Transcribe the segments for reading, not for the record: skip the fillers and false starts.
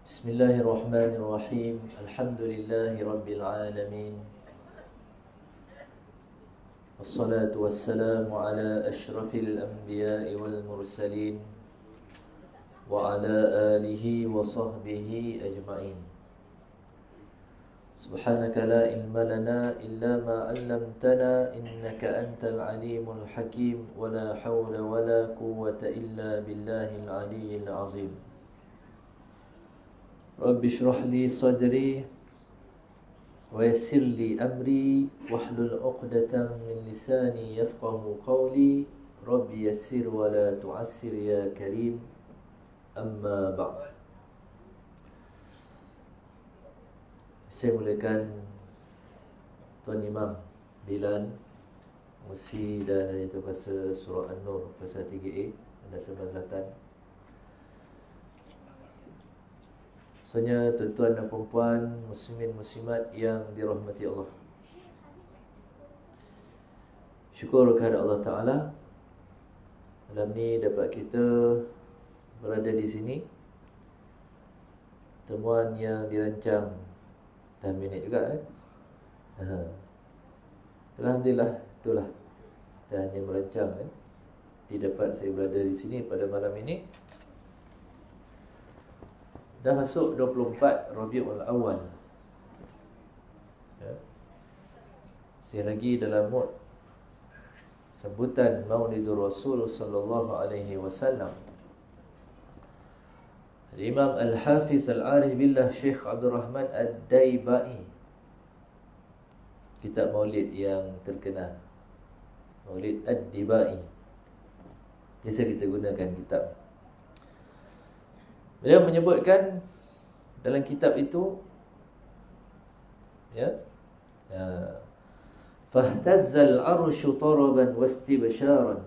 Bismillahirrahmanirrahim. Alhamdulillahi rabbil alamin. Wassalatu wassalamu ala ashrafil anbiya'i wal mursalin wa ala alihi wa sahbihi ajma'in. Subhanaka la ilma lana illa ma 'allamtana innaka antal alimul hakim wa la hawla wa la quwwata illa billahil aliyyil azim. Rabbi shrah li sadri wa yassir li amri wahlul 'uqdatam min lisani yafqahu qawli. Rabbi yassir wa la tu'assir ya karim. Amma ba'd. Saya mulakan Tuan Imam Bilal Musi dan itu bahasa surah An-Nur Fasa 3A dan sebelah selatan. Soalnya tuan-tuan dan perempuan, muslimin muslimat yang dirahmati Allah, syukur kepada Allah Ta'ala malam ni dapat kita berada di sini. Temuan yang dirancang dah minit juga Alhamdulillah, itulah kita hanya merancang didapat saya berada di sini pada malam ini. Dah masuk 24 Rabiul Awal ya. Saya lagi dalam mood sambutan Maulidur Rasul sallallahu alaihi wasallam. Imam Al-Hafiz Al-Arif Billah Syekh Abdul Rahman Ad-Daibai, kitab maulid yang terkenal, Maulid Ad-Daibai, biasa kita gunakan kitab. Beliau menyebutkan dalam kitab itu ya, fahtazzal arsyu taraban wastibsharan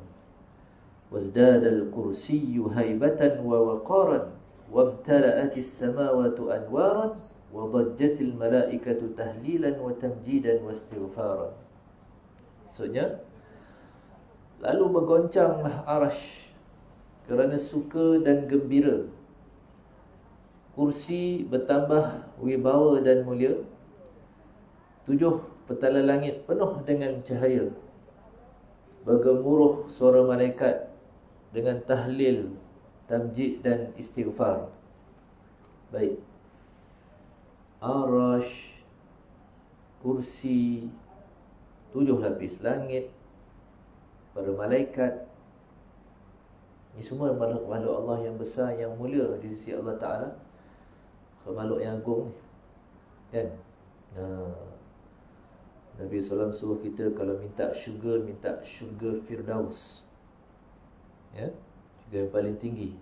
wazdadal kursiyyu haibatan wa waqaran wamtala'atis samawati anwaran wa dajjatil malaikatu tahlilan wa tamjidan wastighfaran. Maksudnya, lalu bergoncanglah arasy kerana suka dan gembira, kursi bertambah wibawa dan mulia, 7 petala langit penuh dengan cahaya, bergemuruh suara malaikat dengan tahlil, tamjid dan istighfar. Baik, arash, kursi, 7 lapis langit, para malaikat, ini semua makhluk-makhluk Allah yang besar, yang mulia di sisi Allah Ta'ala, makhluk yang agung ni kan. Nabi SAW suruh kita kalau minta syurga Firdaus ya, syurga yang paling tinggi.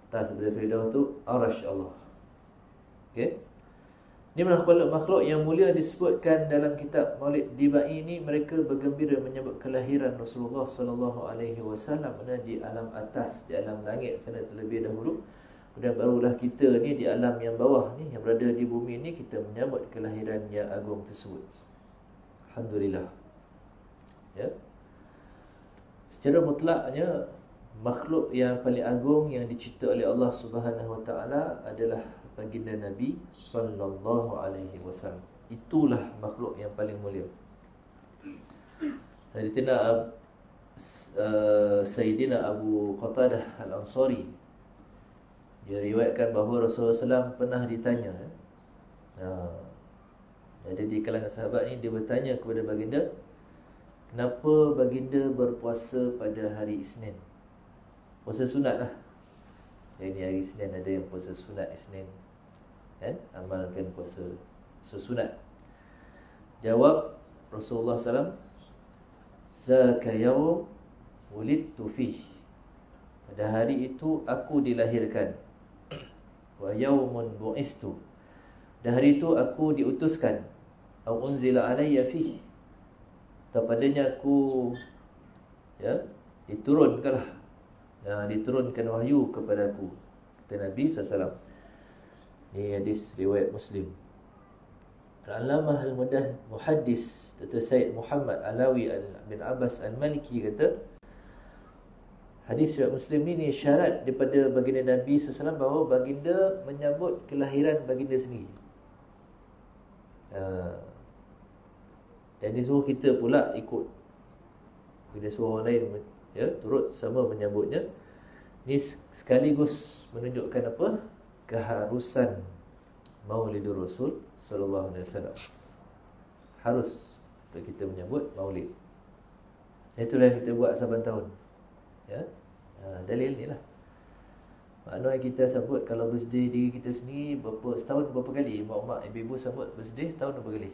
Atas daripada Firdaus tu arash Allah. Okay, ini makhluk yang mulia disebutkan dalam kitab Maulid Dibai ini. Mereka bergembira menyambut kelahiran Rasulullah sallallahu alaihi wasallam di alam atas, di alam langit sana terlebih dahulu. Kemudian barulah kita ni di alam yang bawah ni, yang berada di bumi ni, kita menyambut kelahiran yang agung tersebut. Alhamdulillah ya. Secara mutlaknya makhluk yang paling agung yang dicipta oleh Allah Subhanahu Wa Taala adalah baginda Nabi sallallahu alaihi wasallam. Itulah makhluk yang paling mulia. Sayyidina Abu Qatadah Al-Ansari, dia riwayatkan bahawa Rasulullah SAW pernah ditanya jadi di kalangan sahabat ni, dia bertanya kepada baginda, kenapa baginda berpuasa pada hari Isnin? Puasa sunat lah. Jadi hari Isnin ada yang puasa sunat Isnin kan, amalkan puasa sunat. Jawab Rasulullah SAW, zaka yawm wulidtu fih, pada hari itu aku dilahirkan. Wa yaumun bu'istu, dan hari itu aku diutuskan. Au unzila alayya fih, padanya aku ya diturunkanlah, diturunkan wahyu kepadaku, kata Nabi SAW. Ini hadis riwayat Muslim. Al-Allamah Al-Muhaddis Dr. Said Muhammad Alawi bin Abbas Al-Maliki kata, Hadis riwayat Muslim ni syarat daripada baginda Nabi SAW bahawa baginda menyambut kelahiran baginda sendiri. Dan dia suruh kita pula ikut. Bila suruh orang lain turut sama menyambutnya. Ni sekaligus menunjukkan apa? Keharusan Maulidur Rasul sallallahu alaihi wasallam. Harus untuk kita menyambut Maulid. Itulah yang kita buat saban tahun. Dalil ni lah. Maknanya kita sambut kalau birthday diri kita sendiri setahun berapa kali? Mak-mak, ibu-ibu sambut birthday setahun berapa kali?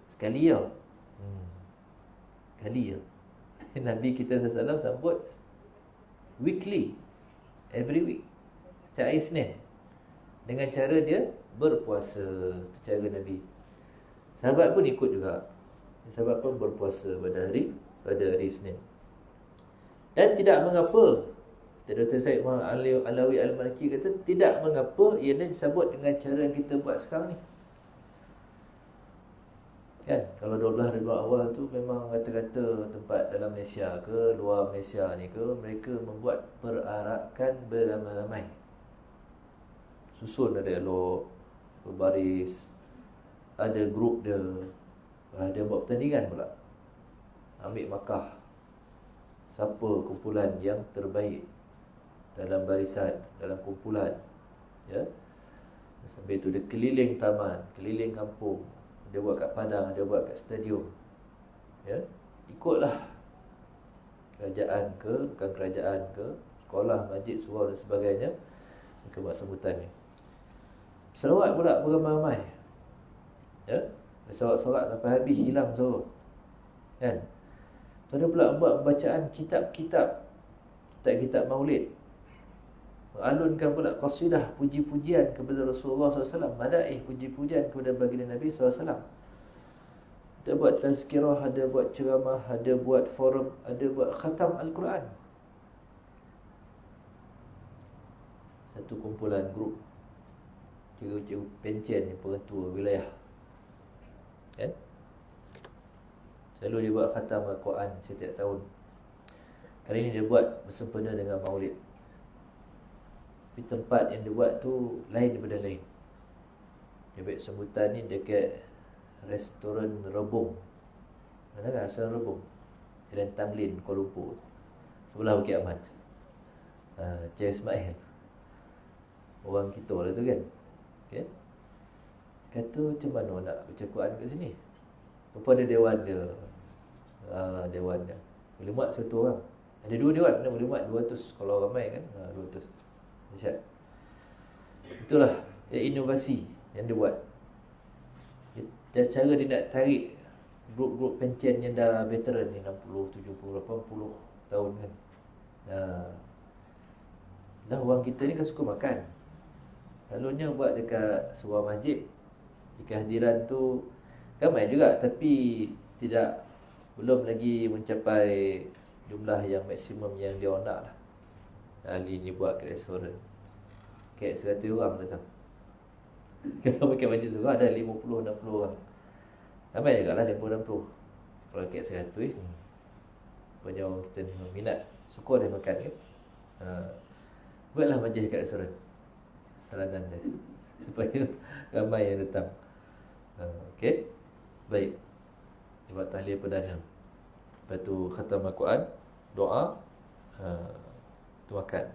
Sekali ya. Kali ya. Nabi kita SAW sambut weekly, every week, setiap hari Isnin, dengan cara dia berpuasa. Itu cara Nabi. Sahabat pun ikut juga. Sahabat pun berpuasa pada hari Isnin. Dan tidak mengapa, Dr. Syed Muhammad Alawi Al-Maliki kata, tidak mengapa ianya disambut dengan cara yang kita buat sekarang ni. Kan, kalau 12 ribuan awal tu memang kata-kata tempat dalam Malaysia ke luar Malaysia ni ke, mereka membuat perarakan beramai-ramai. Susun ada elok, berbaris, ada grup dia. Dia buat pertandingan pula. Ambil markah siapa kumpulan yang terbaik dalam barisan, dalam kumpulan. Sambil tu dia keliling taman, keliling kampung. Dia buat kat padang, dia buat kat stadium. Ikutlah. Kerajaan ke, bukan kerajaan ke, sekolah, masjid, surau dan sebagainya. Mereka buat sambutan ni. Selawat pula beramai-ramai. Sorak-sorak sampai habis, hilang suruh. Kan? Tu ada pula buat bacaan kitab-kitab Maulid. Mengalunkan pula qasidah, puji-pujian kepada Rasulullah SAW, madaih, puji-pujian kepada baginda Nabi SAW. Ada buat tazkirah, ada buat ceramah, ada buat forum, ada buat khatam Al-Quran. Satu kumpulan grup cikgu-cikgu pencen ni, pengetua wilayah. Kan? Selalu dia buat khatam Al-Quran setiap tahun. Kali ini dia buat bersempena dengan Maulid. Tapi tempat yang dia buat tu lain daripada lain. Dia buat sambutan ni dekat restoran Rebung. Mana kan restoran Rebung? Jalan Tamlin, Kuala Lumpur, sebelah Bukit Aman. Cik Ismail, orang kita lah tu kan. Okay? Kata macam mana nak baca Quran kat sini? Lepas ada dewan dia. Dewan dia boleh muat satu orang. Ada dua dewan, mana boleh muat 200. Kalau ramai kan 200. Dahsyat. Itulah inovasi yang dia buat. Dan cara dia nak tarik grup-grup pencen yang dah veteran ni, 60, 70, 80 tahun kan. Lah orang kita ni kan suka makan. Selalunya buat dekat sebuah masjid. Kehadiran tu ramai juga, tapi belum lagi mencapai jumlah yang maksimum yang dia nak lah. Kali ni buat kat restoran, kat 100 orang datang. Kalau pakai masjid surau ada 50-60 orang. Ramai juga lah 50-60. Kalau kat 100 banyak orang kita ni minat, suka dia makan kan. Buatlah majlis kat restoran, saranan saya, supaya ramai yang datang. Okey, baik. Dia buat tahlil perdana. Lepas tu khatam Al-Quran, doa, tu makan.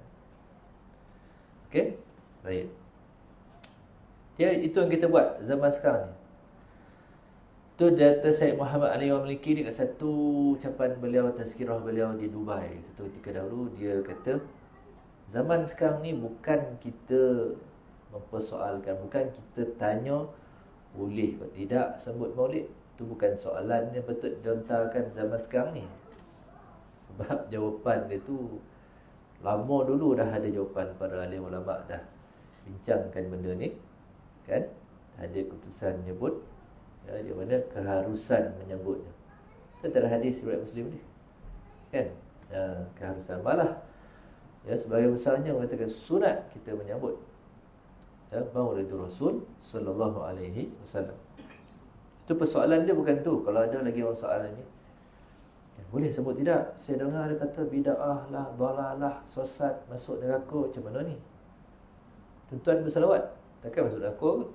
Okey, baik. Itu yang kita buat zaman sekarang ni. Tu Dr. Syed Muhammad Ali Al-Maliki ni, kat satu ucapan beliau, tazkirah beliau di Dubai satu ketika dahulu, dia kata zaman sekarang ni bukan kita mempersoalkan, bukan kita tanya boleh atau tidak sambut Maulid. Itu bukan soalan yang patut dilontarkan zaman sekarang ni. Sebab jawapan dia tu lama dulu dah ada jawapan. Para alim ulama dah bincangkan benda ni, kan? Ada keputusan menyebut di mana keharusan menyambutnya. Kita ada hadis riwayat Muslim ni, kan? Keharusan malah sebagai besarnya mengatakan sunat kita menyambut Maulidur Rasul sallallahu alaihi wasallam. Itu persoalan dia bukan tu. Kalau ada lagi orang soalan ni, Boleh sebut tidak? Saya dengar dia kata bid'ah lah, dalalah, sesat, masuk neraka. Macam mana ni? Tuan-tuan bersalawat, takkan masuk neraka ke?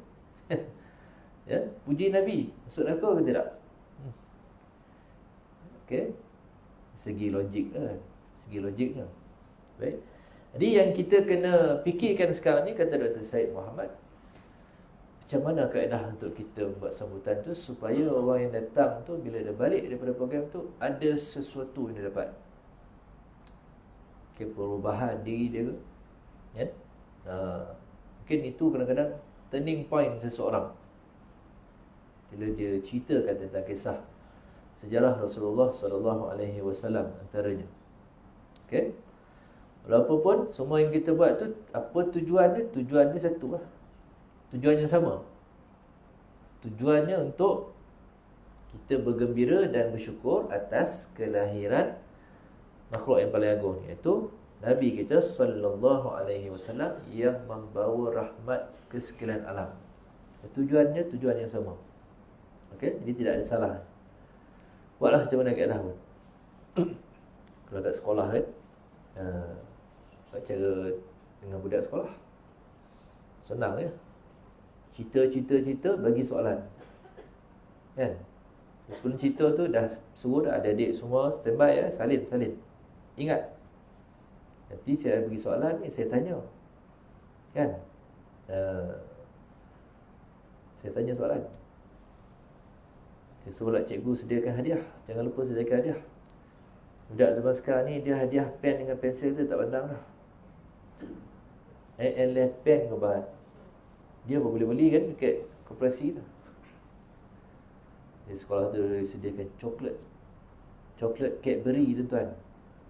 Ya, puji Nabi, masuk neraka ke tidak? Okey. Segi logik kan. Segi logiknya. Baik. Jadi yang kita kena fikirkan sekarang ni, kata Dr. Syed Muhammad, macam mana kaedah untuk kita buat sambutan tu supaya orang yang datang tu bila dia balik daripada program tu ada sesuatu yang dia dapat. Okay, perubahan diri dia ke? Ya? Mungkin itu kadang-kadang turning point seseorang bila dia ceritakan tentang kisah sejarah Rasulullah SAW antaranya. Okay? Walaupun semua yang kita buat tu, apa tujuan dia? Tujuan dia satu lah. Tujuan yang sama. Tujuannya untuk kita bergembira dan bersyukur atas kelahiran makhluk yang paling agung, iaitu Nabi kita SAW yang membawa rahmat ke sekalian alam. Tujuannya tujuan yang sama. Okey, jadi tidak ada salah. Buatlah macam mana kaedah pun. Kalau kat sekolah kan, buat cara dengan budak sekolah, senang ya. Cerita bagi soalan. Kan? Sebelum cerita tu dah suruh dah adik-adik semua standby ya, salin. Ingat. Nanti saya bagi soalan ni saya tanya. Kan? Saya tanya soalan. Saya suruh cikgu sediakan hadiah. Jangan lupa sediakan hadiah. Budak zaman sekarang ni dia hadiah pen dengan pensel tu tak pandang dah. pen ke bahan. Dia pun boleh beli kan dekat koperasi tu. Di sekolah tu dia sediakan coklat Cadbury tuan-tuan.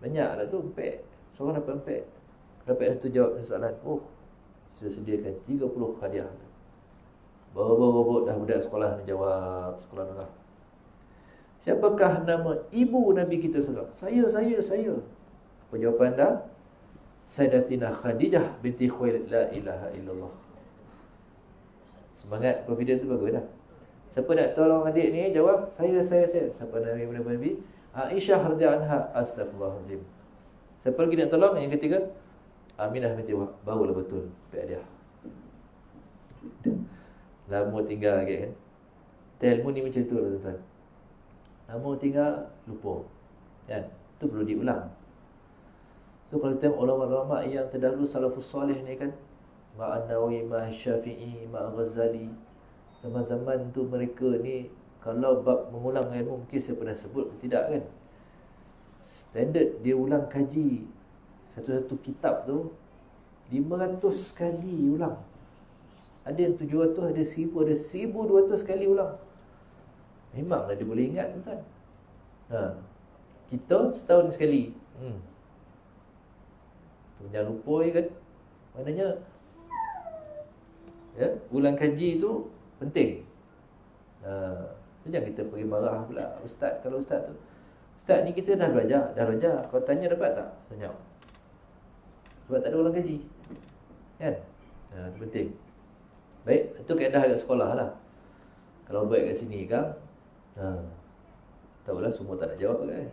Banyak lah tu, empek. Seorang dapat empek. Dapat satu jawab soalan. Oh, saya sediakan 30 hadiah. Bawa-bawa dah budak sekolah ni jawab. Sekolah tengah. Siapakah nama ibu Nabi kita SAW? Saya. Apa jawapan dah? Sayyidatina Khadijah binti Khuwailid, la ilaha illallah. Semangat confident tu bagus dah. Siapa nak tolong adik ni jawab saya. Siapa Nabi Nabi? Aisyah radhiyallahu anha, astagfirullahalazim. Siapa lagi nak tolong? Yang ketiga Aminah binti Wahab. Barulah betul dia. Lama tinggal lagi kan. Ilmu ni macam tu lah tuan-tuan. Lama tinggal lupa. Kan? Tu perlu diulang. So kalau tengok ulama-ulama yang terdahulu salafus soleh ni kan, Imam Nawawi, Imam Syafi'i, Imam Ghazali, zaman-zaman tu mereka ni kalau bab mengulang ilmu, mungkin saya pernah sebut tidak kan, standard dia ulang kaji satu-satu kitab tu 500 kali ulang. Ada yang 700, ada 1000, ada 1200 kali ulang. Memanglah dia boleh ingat tuan. Kita setahun sekali. Jangan lupa kan. Maknanya ya, ulang kaji tu penting. Jangan kita pergi marah pula ustaz. Kalau ustaz tu, ustaz ni kita dah belajar. Kau tanya dapat tak? Senyap. Sebab tak ada ulang kaji. Kan? Itu penting. Baik, itu kaedah kat sekolah lah. Kalau buat kat sini kan, tahulah semua tak nak jawab kan.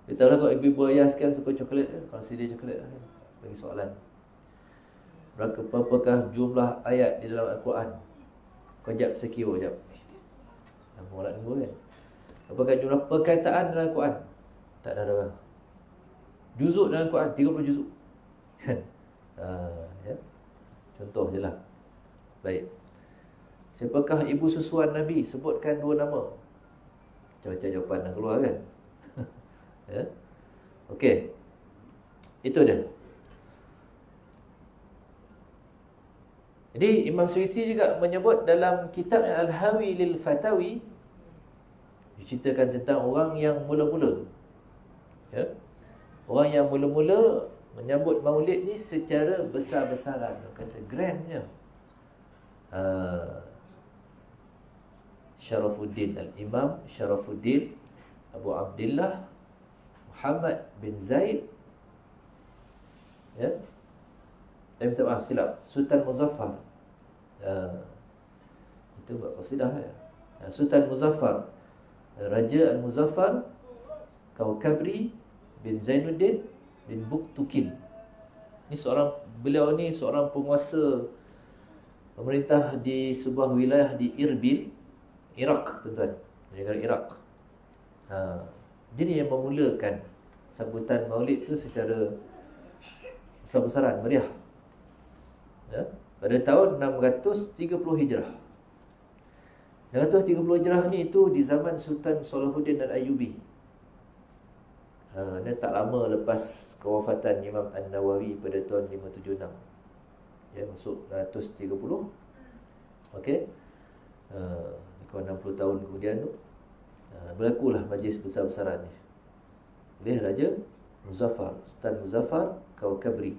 Dia tahulah kalau ibu-ibu ayah sekarang suka coklat kan, kalau sedia coklat kan, bagi soalan. Berapakah jumlah ayat di dalam Al-Quran? Kau jap sekio jap. Mau nak tunggu kan? Apakah jumlah perkataan dalam Al-Quran? Tak ada dah. Juzuk dalam Al-Quran 30 juzuk. Kan? Ya. Contoh je lah. Baik. Siapakah ibu susuan Nabi? Sebutkan 2 nama. Macam-macam jawapan dah keluar kan? Ya. Okey. Itu dia. Jadi Imam Suyuti juga menyebut dalam kitab Al-Hawi lil Fatawi, diceritakan tentang orang yang mula-mula, ya, orang yang mula-mula menyambut maulid ni secara besar-besaran, kata grandnya. Syarafuddin Al-Imam Syarafuddin Abu Abdullah Muhammad bin Zaid, ya, minta maaf silap, Sultan Muzaffar. Itu buat qasidah ya. Sultan Muzaffar, Raja Al-Muzaffar Kaukabri bin Zainuddin bin Buktukin. Beliau ni seorang penguasa pemerintah di sebuah wilayah di Irbil, Iraq, tuan-tuan, negara Iraq. Dia ni yang memulakan sambutan Maulid tu secara besar-besaran, meriah. Ya, pada tahun 630 Hijrah. 630 Hijrah ni itu di zaman Sultan Salahuddin Al-Ayyubi. Dia tak lama lepas kewafatan Imam An-Nawawi pada tahun 576. Ya, masuk 130. Okey. Kurang 60 tahun kemudian tu berlakulah majlis besar-besaran ni oleh Raja Muzaffar, Sultan Muzaffar Kaukabri.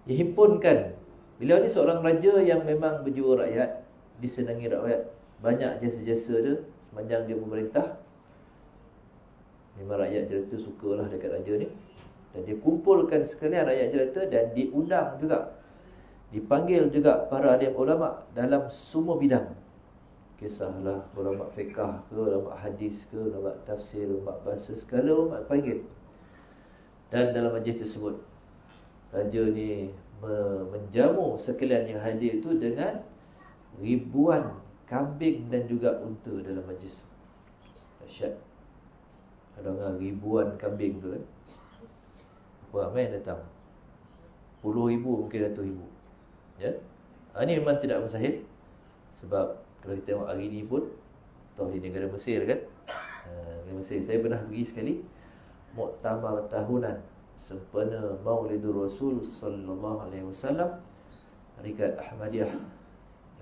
Dihimpunkan. Beliau ni seorang raja yang memang berjiwa rakyat, disenangi rakyat. Banyak jasa-jasa dia sepanjang dia memerintah. Memang rakyat jelata sukalah dekat raja ni. Dan dia kumpulkan sekalian rakyat jelata dan diundang juga, dipanggil juga para alim ulama dalam semua bidang. Kisahlah ulama fiqah ke, ulama hadis ke, ulama tafsir, ulama bahasa, segala ulama panggil. Dan dalam majlis tersebut, raja ni menjamu sekalian yang hadir itu dengan ribuan kambing dan juga unta dalam majlis. Dahsyat. Ada ribuan kambing tu kan. Ramai yang datang. Puluh ribu, mungkin 100 ribu. Ya. Ini memang tidak mustahil. Sebab kalau kita tengok hari ni pun, tahu di negara Mesir kan. Negara Mesir, saya pernah pergi sekali muktamar tahunan sempena Maulidur Rasul sallallahu alaihi wasallam, Tarekat Ahmadiyah,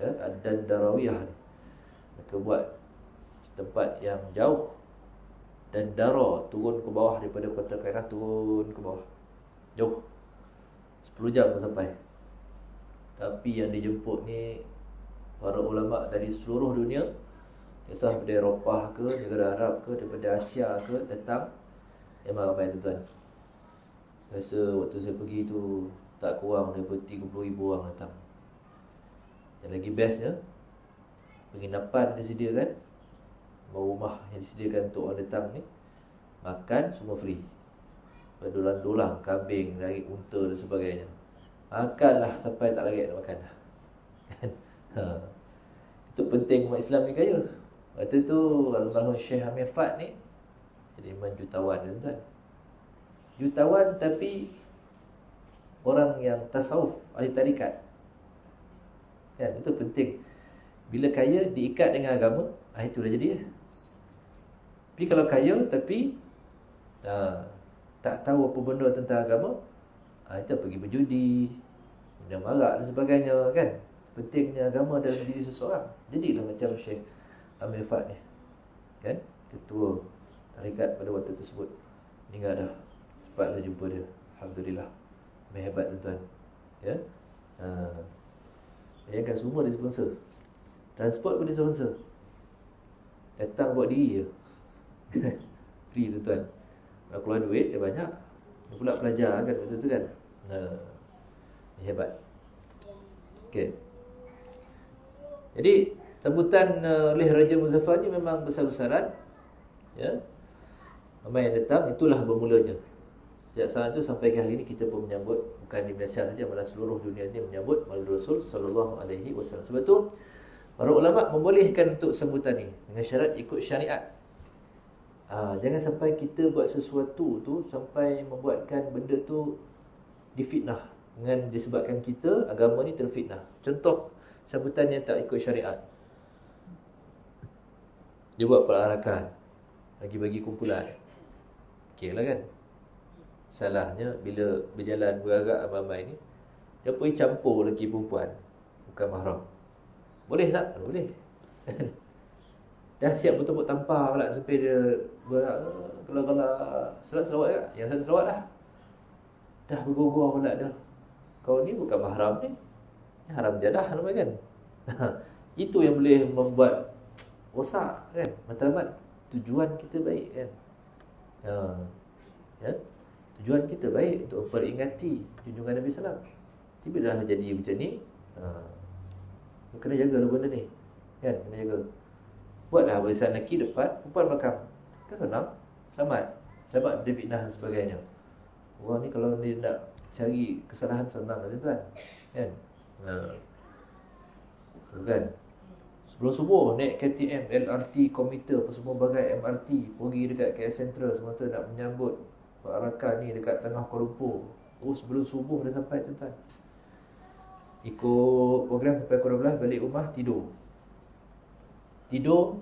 ya, Ad-Darawiyah. Mereka buat tempat yang jauh dan dara, turun ke bawah daripada kota Kairah, turun ke bawah jauh, 10 jam sampai. Tapi yang dijemput ni para ulama dari seluruh dunia, kisah daripada Eropah ke, negara Arab ke, daripada Asia ke, datang. Memang ramai tuan-tuan. Rasa waktu saya pergi tu tak kurang daripada 30,000 orang datang. Dan lagi bestnya, penginapan disediakan, rumah yang disediakan untuk orang datang ni, makan semua free. Berdolang-dolang kambing, lagi unta dan sebagainya. Makanlah sampai tak lagi nak makan. Itu penting umat Islam ni kaya. Waktu tu almarhum Syekh Amir Fad ni jadi memang jutawan, tuan-tuan. Jutawan tapi orang yang tasawuf, ahli tarikat. Kan, itu penting. Bila kaya diikat dengan agama, itu dah jadi. Tapi kalau kaya tapi tak tahu apa benda tentang agama, itu pergi berjudi, minum arak dan sebagainya kan. Pentingnya agama dalam diri seseorang. Jadilah macam Syekh Amir Fad ni, kan, ketua tarikat pada waktu tersebut. Meninggal dah. Cepat saya jumpa dia, alhamdulillah. Hebat tuan-tuan. Ya. Bayangkan semua dia sponsor. Transport pun dia sponsor. Datang buat diri je. Free tuan-tuan. Kalau keluar duit dia banyak. Dia pula pelajar kan waktu tu kan. Hebat. Okey. Jadi sambutan oleh Raja Muzaffar ni memang besar-besaran. Ya. Ramai yang datang, itulah bermulanya. Sejak saat itu sampai ke hari ini kita pun menyambut, bukan di Malaysia saja, malah seluruh dunia ini menyambut Maulid Rasul sallallahu alaihi wasallam. Sebab tu para ulama membolehkan untuk sambutan ni dengan syarat ikut syariat. Jangan sampai kita buat sesuatu tu sampai membuatkan benda tu difitnah, dengan disebabkan kita agama ni terfitnah. Contoh sambutan yang tak ikut syariat. Dia buat pelarakan, bagi-bagi kumpulan. Okey lah kan. Salahnya bila berjalan berarak ramai ni, dia pergi campur lelaki perempuan bukan mahram. Boleh tak? Boleh. Dah siap betul-betul tampar pula sampai dia berarak, kalau selawat tak? Yang satu selawat lah. Dah bergurau pula dah. Kau ni bukan mahram ni. Haram jadah namanya kan. Itu yang boleh membuat rosak kan. Matlamat tujuan kita baik kan. Ya. Tujuan kita baik untuk memperingati junjungan Nabi SAW. Tiba dah jadi macam ni, kena jaga lah benda ni kan, kena jaga. Buatlah barisan lelaki depan, perempuan belakang. Kan senang. selamat dari fitnah dan sebagainya. Orang ni kalau dia nak cari kesalahan senang kan tuan. Kan? Kan? Sebelum subuh naik KTM, LRT, komuter, apa semua bagai MRT, pergi dekat KL Sentral semata nak menyambut Pak Rakan ni dekat tengah Kuala Lumpur. Sebelum subuh dah sampai tuan. Ikut program sampai pukul 12, balik rumah tidur.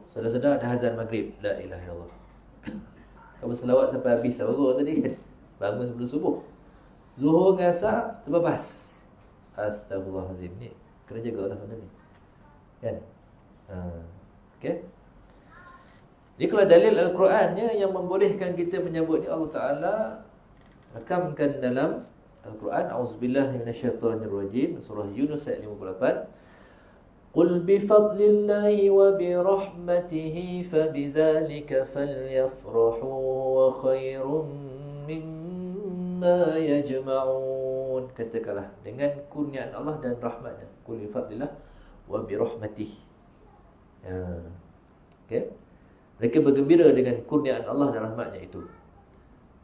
Sedar-sedar dah azan maghrib. La ilaha illallah. Kamu selawat sampai habis sahur tadi kan. Bangun sebelum subuh. Zuhur dengan asar terbabas. Astagfirullahalazim. Ni kena jagalah benda ni. Kan? Okay. Jadi kalau dalil Al-Qurannya yang membolehkan kita menyambut ni, Allah Ta'ala rakamkan dalam Al-Quran. A'udzubillahi minasyaitonirrajim, surah Yunus ayat 58. Qul bifadlillahi wa birahmatihi fabidzalika falyafrahu wa khairum mimma yajma'un. Katakanlah dengan kurniaan Allah dan rahmatnya. Qul bifadlillah wa birahmatihi. Okay. Mereka bergembira dengan kurniaan Allah dan rahmatnya itu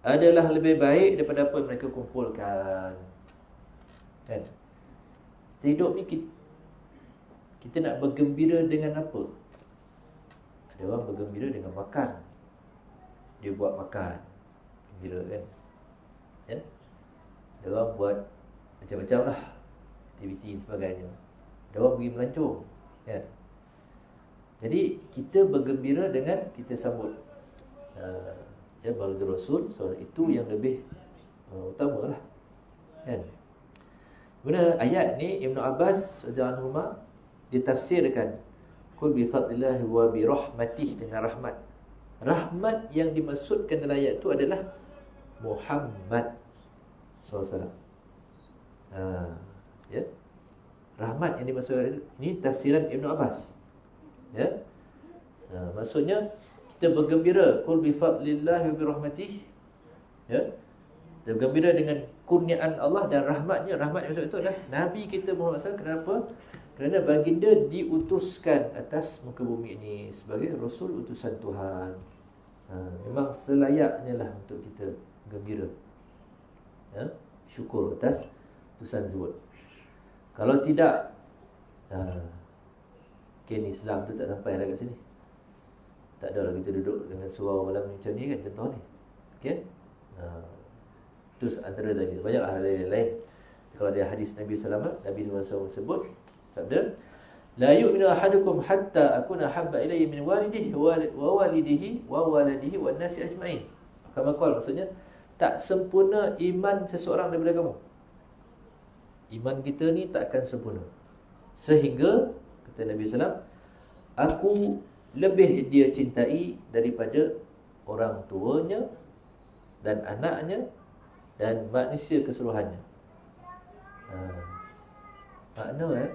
adalah lebih baik daripada apa yang mereka kumpulkan. Kan? Hidup ni kita nak bergembira dengan apa? Ada orang bergembira dengan makan. Dia buat makan, gembira kan? Ya? Ada orang buat macam-macam lah, aktiviti dan sebagainya. Ada orang pergi melancong, kan? Jadi kita bergembira dengan kita sambut Maulid Rasul. So itu yang lebih utama lah, kan? Kemudian ayat ni Ibn Abbas radhiyallahu anhu ditafsirkan Qul bi fadlillahi wa bi rahmatih, dengan rahmat. Rahmat yang dimaksudkan dalam ayat itu adalah Muhammad SAW. Ya. Rahmat yang dimaksudkan ini tafsiran Ibn Abbas. Ya. Maksudnya kita bergembira Qul bi fadlillahi wa bi rahmatih. Ya. Kita bergembira dengan kurniaan Allah dan rahmatnya. Rahmat yang maksud itu adalah Nabi kita Muhammad SAW. Kenapa? Kerana baginda diutuskan atas muka bumi ini sebagai Rasul utusan Tuhan. Memang selayaknya lah untuk kita gembira, ya? Syukur atas utusan tersebut. Kalau tidak, mungkin Islam tu tak sampai lah kat sini. Tak adalah kita duduk dengan surau malam macam ni kan, contoh ni. Okay? Itu antara tadi. Banyaklah hal lain. Kalau ada hadis Nabi SAW, Nabi SAW sebut, sabda, la yu'minu ahadukum hatta akuna habba ilayhi min walidihi wa walidihi wa waladihi wan nasi ajmain. Kama qala, maksudnya tak sempurna iman seseorang daripada kamu. Iman kita ni tak akan sempurna sehingga, kata Nabi SAW, aku lebih dia cintai daripada orang tuanya dan anaknya dan manusia keseluruhannya. Makna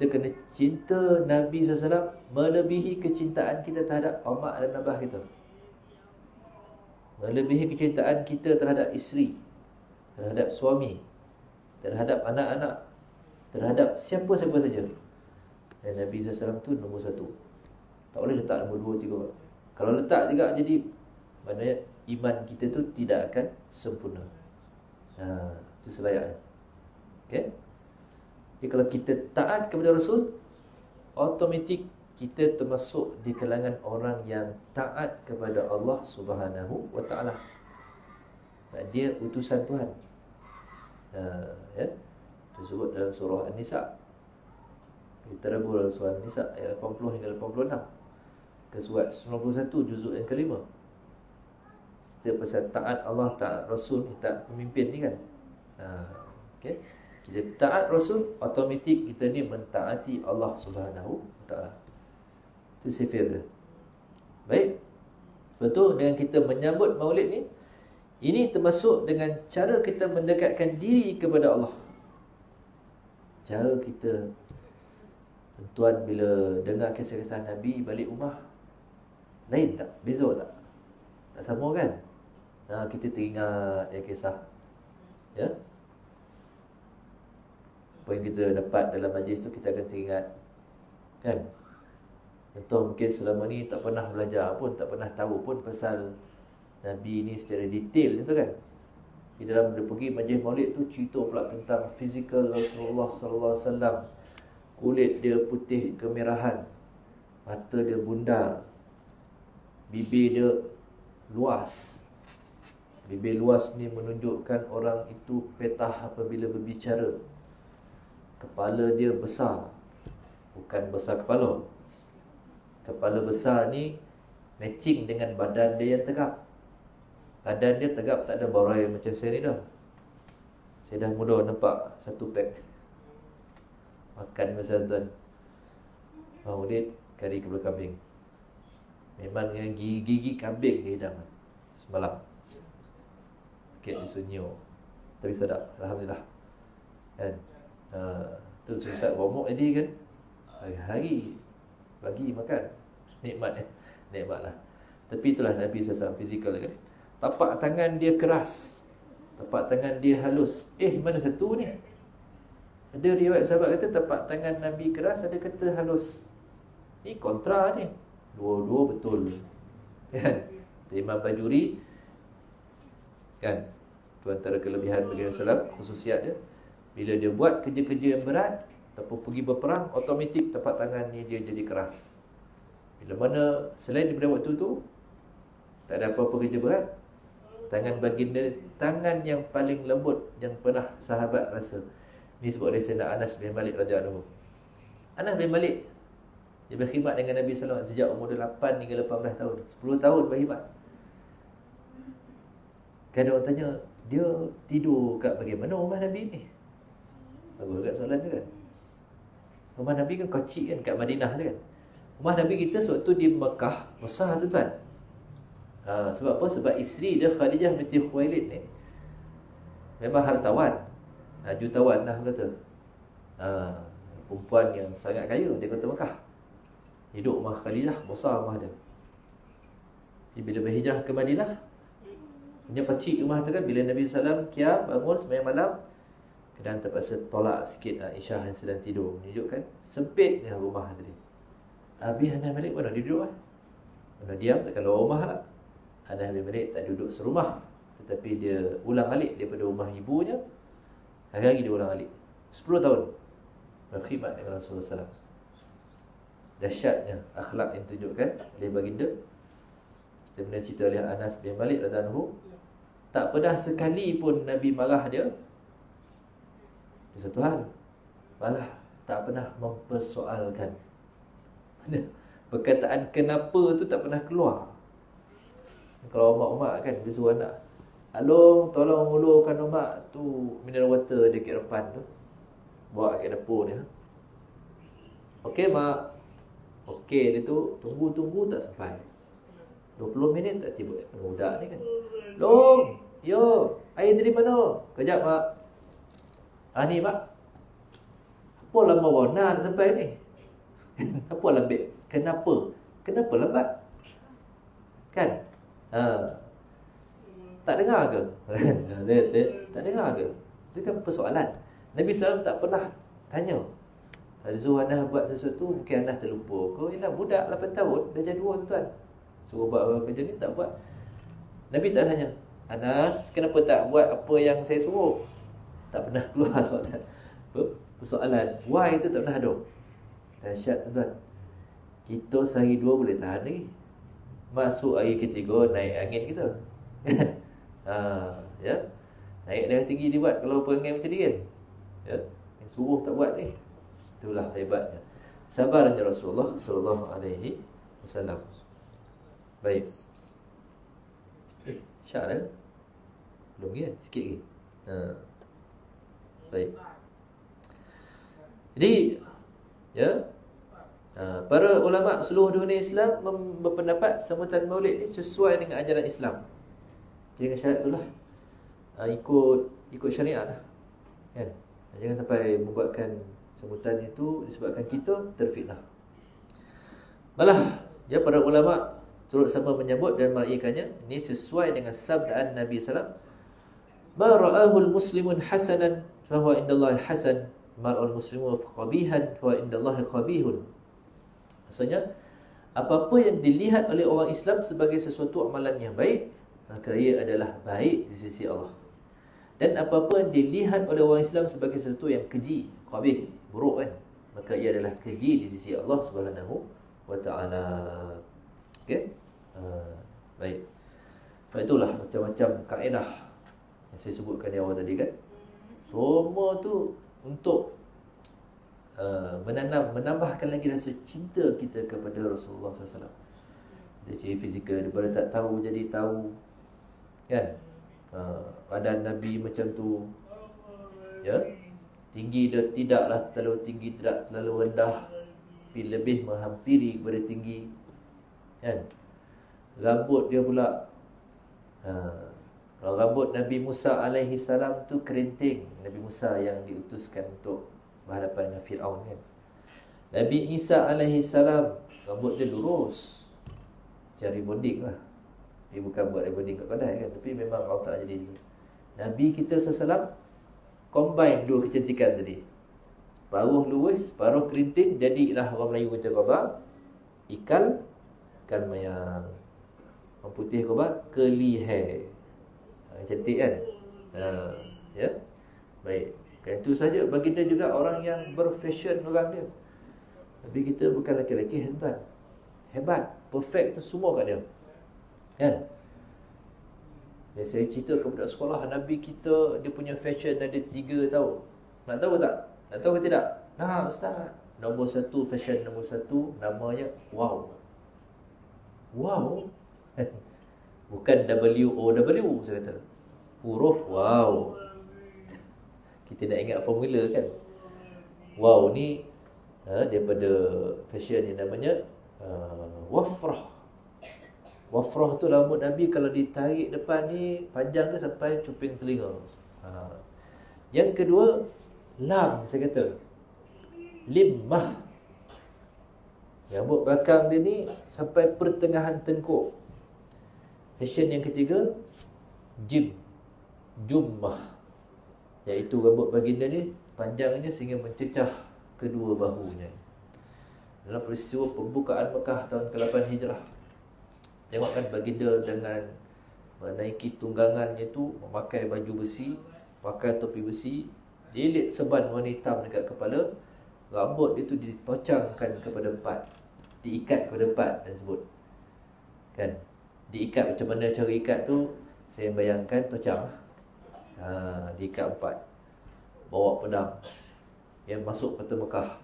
kita kena cinta Nabi SAW melebihi kecintaan kita terhadap mak dan abah kita, melebihi kecintaan kita terhadap isteri, terhadap suami, terhadap anak-anak, terhadap siapa-siapa saja. Dan Nabi SAW tu nombor satu. Tak boleh letak nombor 2, 3. Kalau letak juga, jadi maknanya iman kita tu tidak akan sempurna. Itu selayaknya. Okay? Jadi kalau kita taat kepada Rasul, automatik kita termasuk di kalangan orang yang taat kepada Allah Subhanahu wa Ta'ala. Dia utusan Tuhan. Ya, disebut dalam surah An-Nisa. Kita rebut dalam surah An-Nisa ayat 80 hingga 86. Ke surat 91 juzuk yang kelima. Setiap pasal taat Allah, taat Rasul, taat pemimpin ni kan. Okay. Kita taat Rasul, automatik kita ni mentaati Allah Subhanahu wa Ta'ala. Itu sifir dia. Baik. Betul, dengan kita menyambut Maulid ni, ini termasuk dengan cara kita mendekatkan diri kepada Allah. Cara kita, tuan bila dengar kisah-kisah Nabi balik rumah, lain tak? Beza tak? Tak sama kan? Kita teringat kisah, ya, apa yang kita dapat dalam majlis tu kita akan teringat, kan? Contoh mungkin selama ni tak pernah belajar pun, tak pernah tahu pun pasal Nabi ni secara detail tu kan. Di dalam dia pergi majlis maulid tu cerita pula tentang fizikal Rasulullah sallallahu alaihi wasallam. Kulit dia putih kemerahan, mata dia bundar, bibir dia luas. Bibir luas ni menunjukkan orang itu petah apabila berbicara. Kepala dia besar, bukan besar kepala. Kepala besar ni matching dengan badan dia yang tegap. Badan dia tegap, tak ada barai macam saya ni dah. Saya dah mula nampak satu pack makan masa tuan maulid kari kepala kambing. Memang dengan gigi kambing dia hidang semalam. Sikit dia sunyo, tapi sedap, alhamdulillah. Kan? Tu susah bomok tadi kan. Hari-hari bagi makan. Nikmatlah. Tapi itulah Nabi SAW fizikal kan. Tapak tangan dia keras, tapak tangan dia halus. Mana satu ni? Ada riwayat sahabat kata tapak tangan Nabi keras, ada kata halus. Ni kontra ni. Dua-dua betul. Kan? Imam Bajuri kan, tu antara kelebihan beliau SAW, khususiat dia. Bila dia buat kerja-kerja yang berat ataupun pergi berperang, automatik tapak tangan ni dia jadi keras. Bila mana selain daripada waktu tu tak ada apa-apa kerja berat, tangan baginda, tangan yang paling lembut yang pernah sahabat rasa. Ini sebut oleh Sayyidina Anas bin Malik radhiyallahu anhu. Anas bin Malik dia berkhidmat dengan Nabi SAW sejak umur 8 hingga 18 tahun. 10 tahun berkhidmat. Kadang orang tanya, dia tidur kat bagaimana rumah Nabi ni? Bagus kat soalan tu kan. Rumah Nabi kan kecil kan, kat Madinah tu kan. Rumah Nabi kita sewaktu di Mekah besar tu tuan. Sebab apa? Sebab isteri dia Khadijah binti Khuwailid ni memang hartawan, jutawan lah kata. Perempuan yang sangat kaya di kota Mekah. Hidup rumah Khadijah, besar rumah dia. Jadi bila berhijrah ke Madinah, punya kecil rumah tu kan, bila Nabi SAW kiam bangun sembahyang malam, kadang terpaksa tolak sikit Aisyah yang sedang tidur, menunjukkan sempitnya rumah tadi. Habis Anas balik mana dia duduk lah. Mana diam, tak kalau rumah lah. Anas bin Malik tak duduk serumah, tetapi dia ulang alik daripada rumah ibunya. Hari-hari dia ulang alik. 10 tahun berkhidmat dengan Rasulullah SAW. Dahsyatnya akhlak yang tunjukkan oleh baginda. Kita pernah cerita oleh Anas bin Malik radhiyallahu anhu, tak pernah sekali pun Nabi marah dia. Satu hal, malah tak pernah mempersoalkan. Perkataan kenapa tu tak pernah keluar. Kalau mak-mak kan, dia suruh anak, Along, tolong ulurkan mak tu mineral water dekat depan tu, bawa kat dapur dia. Okey mak. Okey dia tu, tunggu tak sampai 20 minit tak tiba. Budak ni kan, Long, yo, air dari mana? Kejap mak. Ni mak, apa lama warna nak sampai ni? Apa lambat? Kenapa lambat? Kan? Tak dengar ke? Tak dengar ke? Itu kan persoalan. Nabi SAW tak pernah tanya. Zuhur Anas buat sesuatu, mungkin Anas terlupa. Kau ialah budak 8 tahun, dah jadi dua tuan. Suruh buat apa kerja ni, tak buat. Nabi tak tanya, Anas, kenapa tak buat apa yang saya suruh? Tak pernah keluar soalan. Persoalan why itu tak pernah ada. Dahsyat tuan. Kita sehari dua boleh tahan lagi. Masuk hari ketiga, naik angin kita. Ya. Naik darah tinggi dibuat kalau perangai macam ni kan. Ya. Yang suruh tak buat ni. Itulah hebatnya sabarnya Rasulullah sallallahu alaihi wasallam. Baik. Syak dah? Belum kan? Sikit lagi. Baik. Jadi ya, para ulama seluruh dunia Islam berpendapat sambutan Maulid ni sesuai dengan ajaran Islam. Jadi dengan syarat itulah ikut syariat lah. Kan? Jangan sampai membuatkan sambutan itu disebabkan kita terfitnah. Malah ya, para ulama turut sama menyambut dan meraihkannya. Ini sesuai dengan sabdaan Nabi SAW. Ma ra'ahul muslimun hasanan fahuwa indallahi hasan, ma ra'ahul muslimun qabihan fahuwa indallahi qabihun. Maksudnya, apa-apa yang dilihat oleh orang Islam sebagai sesuatu amalan yang baik, maka ia adalah baik di sisi Allah. Dan apa-apa yang dilihat oleh orang Islam sebagai sesuatu yang keji, qabih, buruk kan, maka ia adalah keji di sisi Allah Subhanahu wa taala. Okey? Baik. Itulah macam-macam kaedah yang saya sebutkan di awal tadi kan. Semua tu untuk menambahkan lagi rasa cinta kita kepada Rasulullah SAW. Jadi fizikal daripada tak tahu jadi tahu kan. Badan Nabi macam tu, ya, tinggi dia tidaklah terlalu tinggi, tidak terlalu rendah, tapi lebih menghampiri kepada tinggi kan. Rambut dia pula, kalau rambut Nabi Musa alaihi salam tu kerinting, Nabi Musa yang diutuskan untuk berhadapan dengan Fir'aun kan. Nabi Isa alaihi salam rambut dia lurus, cari bonding lah. Dia bukan buat rebonding kat kedai kan, tapi memang Allah Ta'ala jadi dia. Nabi kita SAW combine dua kecantikan tadi, separuh lurus, separuh kerinting. Jadilah orang Melayu kata khabar ikan mayang, orang putih khabar curly hair. Cantik kan? Ya. Baik. Kan itu saja. Baginda juga orang yang berfashion orang dia. Tapi kita bukan lelaki-lelaki tuan. Hebat, perfect tu semua kat dia. Kan? Dan saya cerita ke budak sekolah, Nabi kita dia punya fashion ada 3 tau. Nak tahu tak? Nak tahu ke tidak? Nah, ustaz. Nombor 1 fashion nombor 1 namanya wow. Wow. Bukan WOW saya kata. Huruf wow. Kita nak ingat formula kan. Wow ni daripada fashion yang namanya wafrah. Wafrah tu rambut Nabi kalau ditarik depan ni panjang dia sampai cuping telinga. Yang kedua, lam saya kata. Limmah. Rambut belakang dia ni sampai pertengahan tengkuk. Fashion yang ketiga, jummah. Iaitu rambut baginda ni panjangnya sehingga mencecah kedua bahunya. Dalam peristiwa pembukaan Mekah tahun ke-8 Hijrah, tengok kan baginda dengan menaiki tunggangannya tu memakai baju besi, pakai topi besi, lilit seban warna hitam dekat kepala, rambut dia tu ditocangkan kepada 4, diikat kepada 4 dan sebut. Kan? Diikat macam mana cara ikat tu? Saya bayangkan tocang. Diikat 4. Bawa pedang. Yang masuk kota Mekah.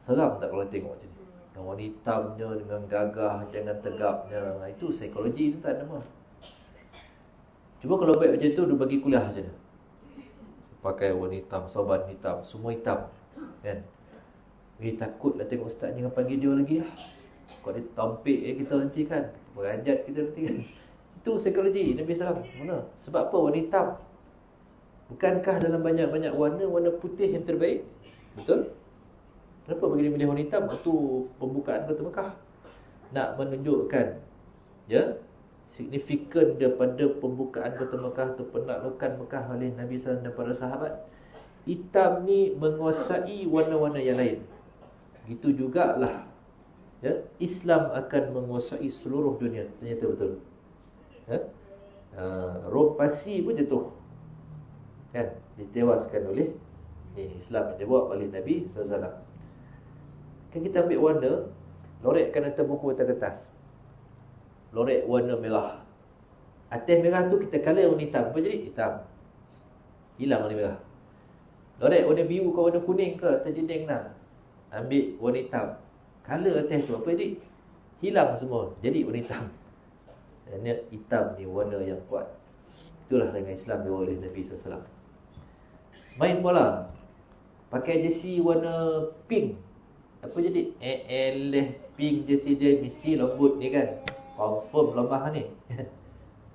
Seram tak kalau tengok macam ni? Dengan warna hitamnya, dengan gagah, dengan tegapnya. Itu psikologi tu tak nama. Cuba kalau baik macam tu, dia bagi kuliah macam ni. Pakai warna hitam, sorban hitam, semua hitam. Kan? Takutlah tengok ustaz jangan panggil dia lagi lah. Kalau dia tampik kita nanti kan, berajat kita nanti kan. Itu psikologi Nabi SAW. Mana? Sebab apa warna hitam? Bukankah dalam banyak-banyak warna, warna putih yang terbaik? Betul? Kenapa bagi dia milih warna hitam? Itu pembukaan kota Mekah. Nak menunjukkan signifikan daripada pembukaan kota Mekah atau penaklukan Mekah oleh Nabi SAW dan para sahabat. Hitam ni menguasai warna-warna yang lain. Gitu jugalah Islam akan menguasai seluruh dunia. Ternyata betul. Rom Parsi pun jatuh. Kan? Ditewaskan oleh Islam yang dibawa oleh Nabi SAW. Kan kita ambil warna, lorekkan atas buku atas kertas. Lorek warna merah. Atas merah tu kita color warna hitam. Apa jadi? Hitam. Hilang warna merah. Lorek warna biru ke warna kuning ke atas dinding lah. Ambil warna hitam. Color atas tu apa jadi? Hilang semua. Jadi warna hitam. Dan hitam ni warna yang kuat. Itulah dengan Islam dibawa oleh Nabi SAW. Main bola, pakai jersey warna pink. Apa jadi? Pink jersey dia mesti lembut ni kan. Confirm lemah ni.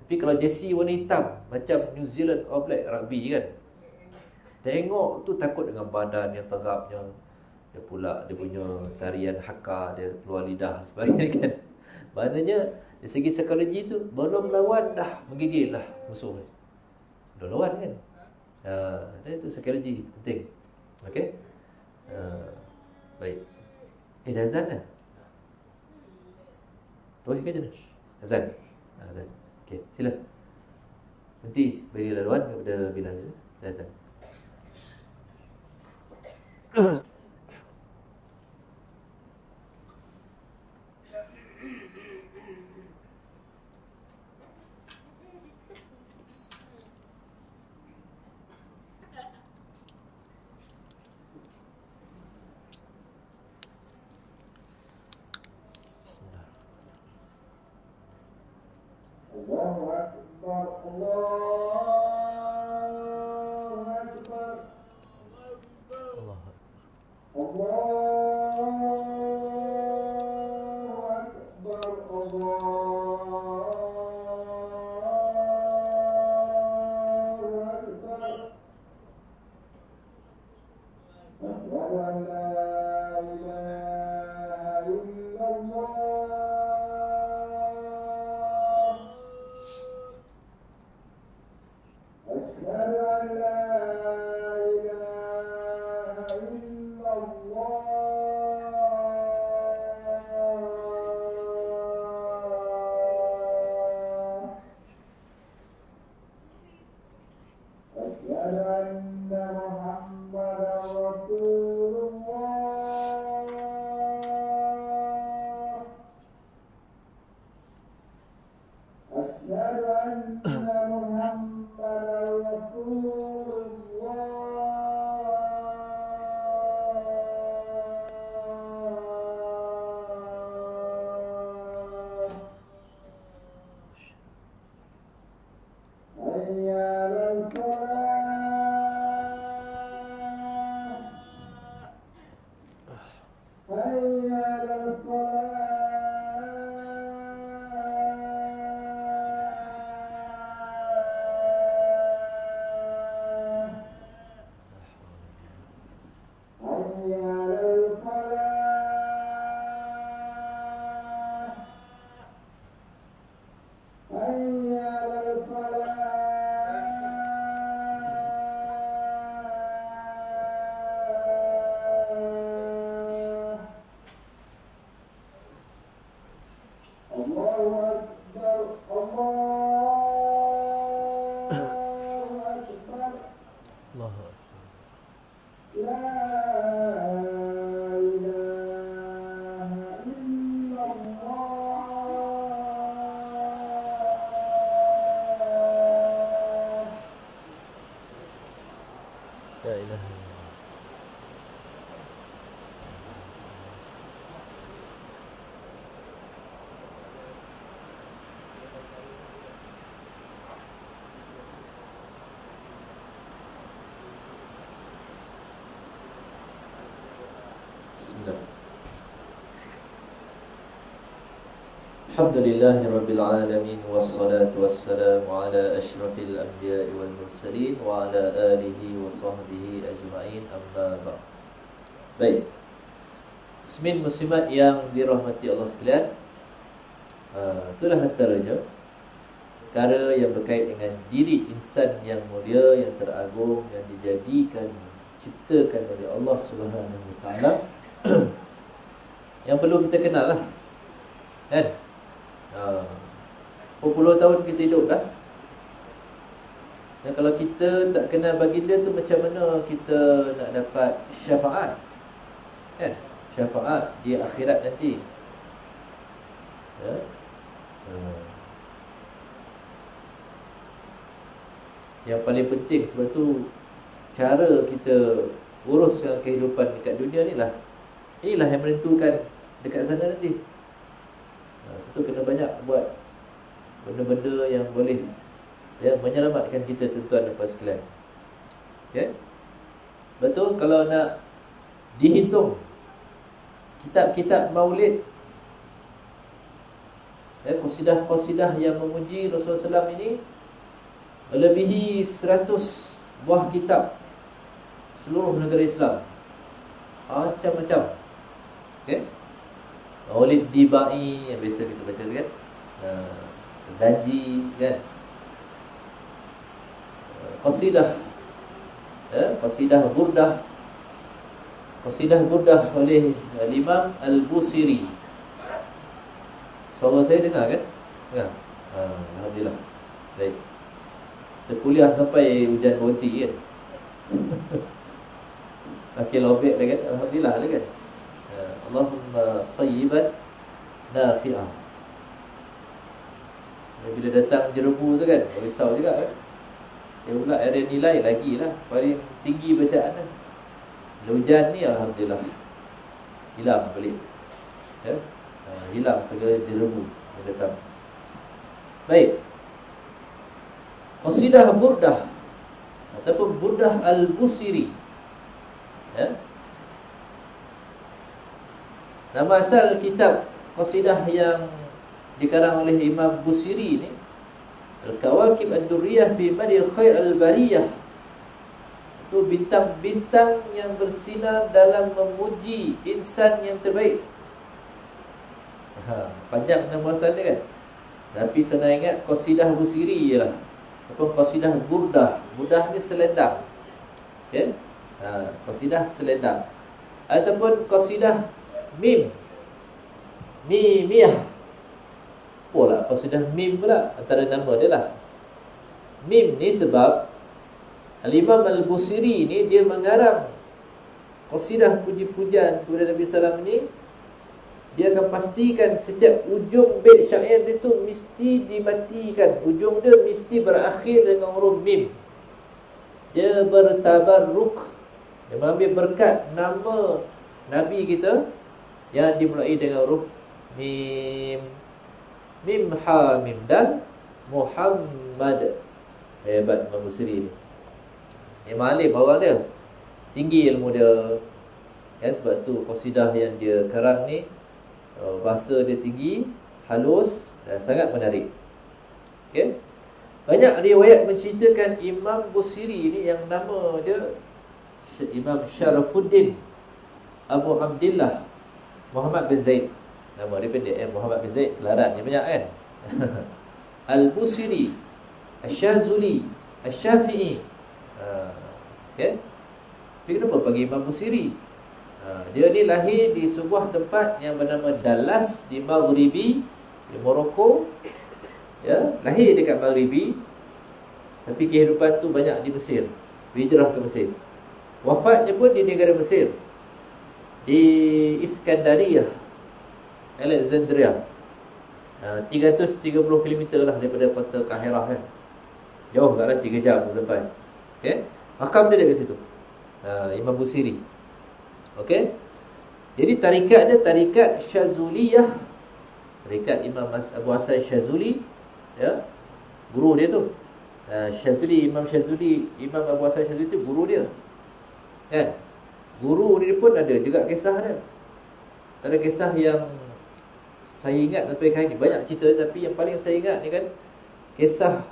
Tapi kalau jersey warna hitam, macam New Zealand All Black rugby kan, tengok tu takut dengan badan yang tegapnya. Dia pula dia punya tarian haka, dia keluar lidah sebagainya kan. Maknanya dari segi psikologi tu, belum lawan dah menggigil lah musuh ni. Belum lawan kan. Dan itu psikologi penting. Okey. Baik. Dah azan dah. Tuan ke je? Azan. Azan. Okey, sila. Nanti beri laluan kepada Bilal azan. Alhamdulillahi Rabbil Alamin. Wassalatu wassalamu ala ashrafil anbiya'i wal mursalin wa ala alihi wa sahbihi ajma'in, amma ba'd. Baik, muslimin muslimat yang dirahmati Allah sekalian, itulah antaranya perkara yang berkait dengan diri insan yang mulia, yang teragung, yang dijadikan, ciptakan oleh Allah Subhanahu wa ta'ala yang perlu kita kenal lah, kan? Berpuluh tahun kita hidup dah. Dan kalau kita tak kenal baginda tu, macam mana kita nak dapat syafaat, kan? Syafaat di akhirat nanti, ya? Yang paling penting, sebab tu cara kita uruskan kehidupan dekat dunia ni lah, inilah yang menentukan dekat sana nanti. Satu kena banyak buat benda-benda yang boleh menyelamatkan kita, tuan-tuan dan puan sekalian. Okay? Betul, kalau nak dihitung kitab-kitab maulid, qasidah-qasidah yang memuji Rasulullah SAW ini melebihi 100 buah kitab seluruh negara Islam, macam-macam. Okay? Maulid Dibai yang biasa kita baca kan, Zaji kan, qasidah, qasidah burdah oleh Imam Al-Busiri. Suara saya dengar kan? Ya. Alhamdulillah. Baik. Kita kuliah sampai hujan roti kan. Makin lobek dah kan. Alhamdulillah lah kan. Allahumma sayyiban nafi'ah. Bila datang jerebu tu kan, risau juga kan. Dia pula ada nilai lagi lah, paling tinggi bacaan lah. Bila hujan ni Alhamdulillah hilang balik ya? Hilang segala jerebu yang datang. Baik. Qasidah Burdah ataupun Burdah Al-Busiri ya? Nama asal kitab qasidah yang dikarang oleh Imam Busiri ni Al-Kawakib Ad-Durriyah fi Madhi Khair Al-Bariyah. Itu bintang-bintang yang bersinar dalam memuji insan yang terbaik. Panjang nama asal dia kan. Tapi senang ingat qasidah Busiri je lah. Ataupun qasidah Burdah. Burdah ni selendang. Okay? Qasidah selendang. Ataupun qasidah Mim. Mimiyah. Apalah qasidah Mim pula, antara nama dia lah. Mim ni sebab Al-Imam Al-Busiri ni dia mengarang qasidah puji-pujian kepada Nabi SAW ni. Dia akan pastikan setiap ujung bait syair dia tu mesti dimatikan. Ujung dia mesti berakhir dengan huruf Mim. Dia bertabarruk, dia mengambil berkat nama Nabi kita yang dimulai dengan huruf Mim. Mim, Ha, Mim dan Muhammad. Hebat Imam Busiri ni. Imam alim orang dia, tinggi ilmu dia kan. Sebab tu qasidah yang dia karang ni bahasa dia tinggi, halus dan sangat menarik. Okay? Banyak riwayat menceritakan Imam Busiri ni yang nama dia Imam Syarafuddin Abu Abdillah Muhammad bin Zaid. Nama dia pendek Muhammad bin Zaid, kelaran dia banyak kan. Al-Busiri, Asy-Syazuli, Asy-Syafi'i. Okay? Tapi kenapa panggil Imam Busiri? Dia ni lahir di sebuah tempat yang bernama Dallas di Maghribi, di Morocco. Ya, lahir dekat Maghribi. Tapi kehidupan tu banyak di Mesir. Hijrah ke Mesir. Wafatnya pun di negara Mesir, di Iskandariyah, Alexandria. 330 km lah daripada kota Kahirah kan. Jauh tak lah, 3 jam sampai. Okay? Makam dia dekat situ, Imam Busiri. Okay? Jadi tarikat dia tarikat Syazuliyah. Tarikat Imam Abu Hasan Syazuli ya? Guru dia tu Syazuli, Imam Syazuli, Imam Abu Hasan Syazuli tu guru dia kan. Guru ni pun ada juga kisah dia. Tak ada kisah yang saya ingat sampai kali ni, banyak cerita, tapi yang paling saya ingat ni kan kisah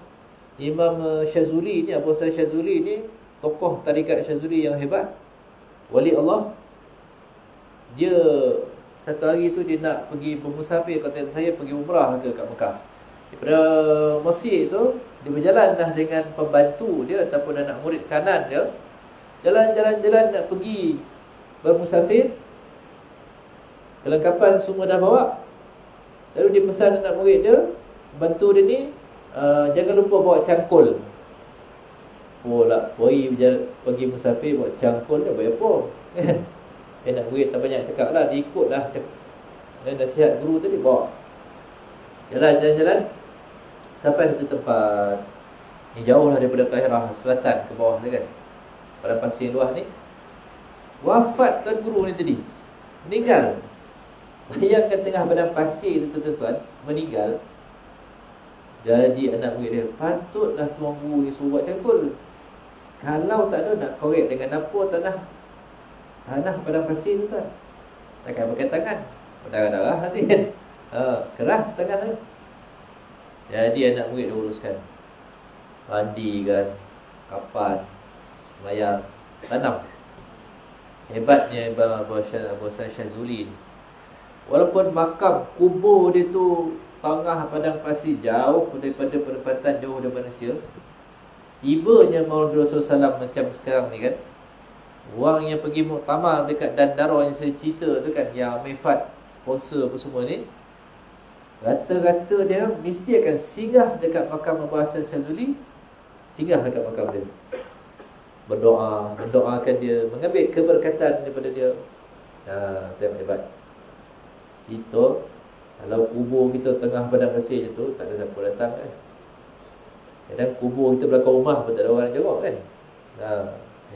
Imam Syazuli ni, Abu Hasan Syazuli ni, tokoh tarikat Syazuli yang hebat, wali Allah. Dia satu hari tu dia nak pergi bermusafir, kata saya pergi umrah ke kat Mekah. Daripada masjid tu dia berjalan dah dengan pembantu dia ataupun anak murid kanan dia. Jalan-jalan nak pergi bermusafir, kelengkapan semua dah bawa. Lalu dia pesan anak murid dia, bantu dia ni, jangan lupa bawa cangkul. Lah, pergi musafir bawa cangkul dia buat apa kan? Anak murid tak banyak cakap lah, dia ikut lah nasihat guru tadi, bawa. Jalan-jalan sampai satu tempat ni, jauh lah daripada Kahirah, selatan ke bawah ni kan, pada pasir luas ni. Wafat tuan guru ni tadi, meninggal. Bayangkan tengah padang pasir tu tuan-tuan, meninggal. Jadi anak murid dia, patutlah tuan guru ni suruh buat cangkul. Kalau tak ada, nak korek dengan apa tanah padang pasir tu tuan, takkan pakai tangan, berdarah-darah nanti kan. Keras tangan tu. Jadi anak murid dia uruskan, mandikan, kapan, semayang, tanam. Hebatnya Abu Hasan Syazuli ni, walaupun makam kubur dia tu tengah padang pasir, jauh daripada penempatan, jauh daripada manusia, tibanya Maulid Rasulullah SAW macam sekarang ni kan. Orang yang pergi muktamar dekat Dandara yang saya cerita tu kan, yang Mifat sponsor apa semua ni, Rata-rata dia mesti akan singgah dekat makam Abu Hasan Syazuli, singgah dekat makam dia, berdoa, mendoakan dia, mengambil keberkatan daripada dia. Tengok hebat. Kita kalau kubur kita tengah padang pasir tu, tak ada siapa datang kan. Kadang kubur kita belakang rumah pun tak ada orang jawab kan.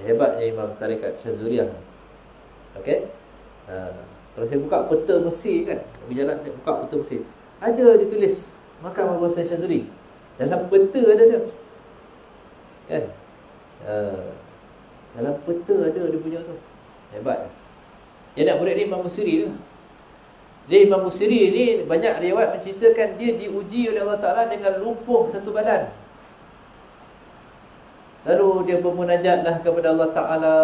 Hebatnya Imam Tarekat Syazuliyah. Okey. Kalau saya buka peta Mesir kan, berjalan buka peta Mesir, ada ditulis makam Abu Hasan Syazuli. Dalam peta ada dia. Kan? Dalam peta ada dia punya tu. Hebat. Dia nak murid ni Imam Busiri tu. Dia Imam Busiri ni banyak riwayat menceritakan dia diuji oleh Allah Ta'ala dengan lumpuh satu badan. Lalu dia bermunajatlah kepada Allah Ta'ala,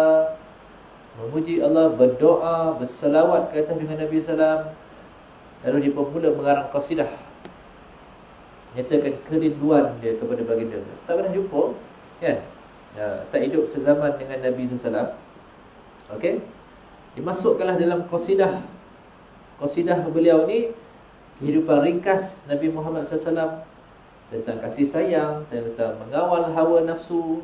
memuji Allah, berdoa, berselawat ke atas dengan Nabi SAW. Lalu dia bermula mengarang qasidah, nyatakan kerinduan dia kepada baginda. Tak pernah jumpa kan? Tak hidup sezaman dengan Nabi SAW. Okey, dimasukkanlah dalam qasidah. Qasidah beliau ni kehidupan ringkas Nabi Muhammad SAW, tentang kasih sayang, tentang mengawal hawa nafsu,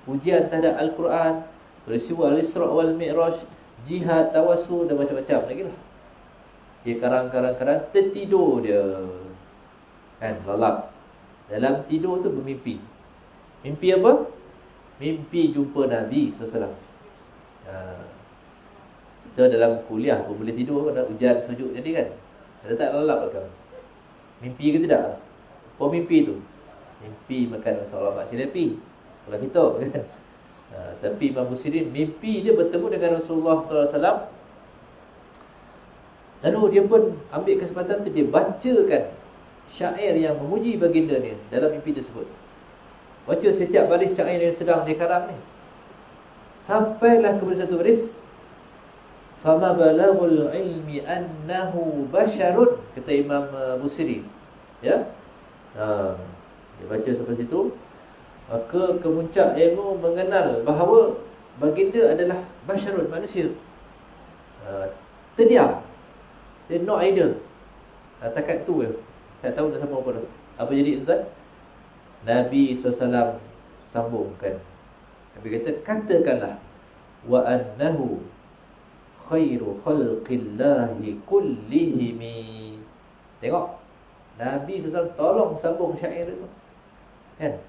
ujian terhadap Al-Quran, peristiwa Al-Isra' wal Mi'raj, jihad, tawassul dan macam-macam lagi lah. Dia karang-karang tertidur dia kan, lalap. Dalam tidur tu bermimpi. Mimpi apa? Mimpi jumpa Nabi SAW. Kita dalam kuliah pun boleh tidur kan, hujan sejuk jadi kan. Ada tak lalap kan? Mimpi ke tidak? Apa mimpi tu? Mimpi makan masalah mak cilepi. Kalau kita kan. Tapi Imam Busiri mimpi dia bertemu dengan Rasulullah SAW. Lalu dia pun ambil kesempatan tu, dia bacakan syair yang memuji baginda ni dalam mimpi tersebut. Baca setiap baris syair yang sedang dia karang ni. Sampailah kepada satu baris, fama balaghul ilmi annahu basharun, kata Imam Busiri. Ya. Dia baca sampai situ, maka kemuncak ilmu mengenal bahawa baginda adalah basyarun, manusia. Terdiam. Dia no idea. Takat tu je. Tak tahu dah sama apa dah. Apa jadi tuan? Nabi SAW sambungkan. Nabi kata, katakanlah wa annahu khairu khalqillahi kullihimi. Tengok, Nabi SAW tolong sambung syair itu kan.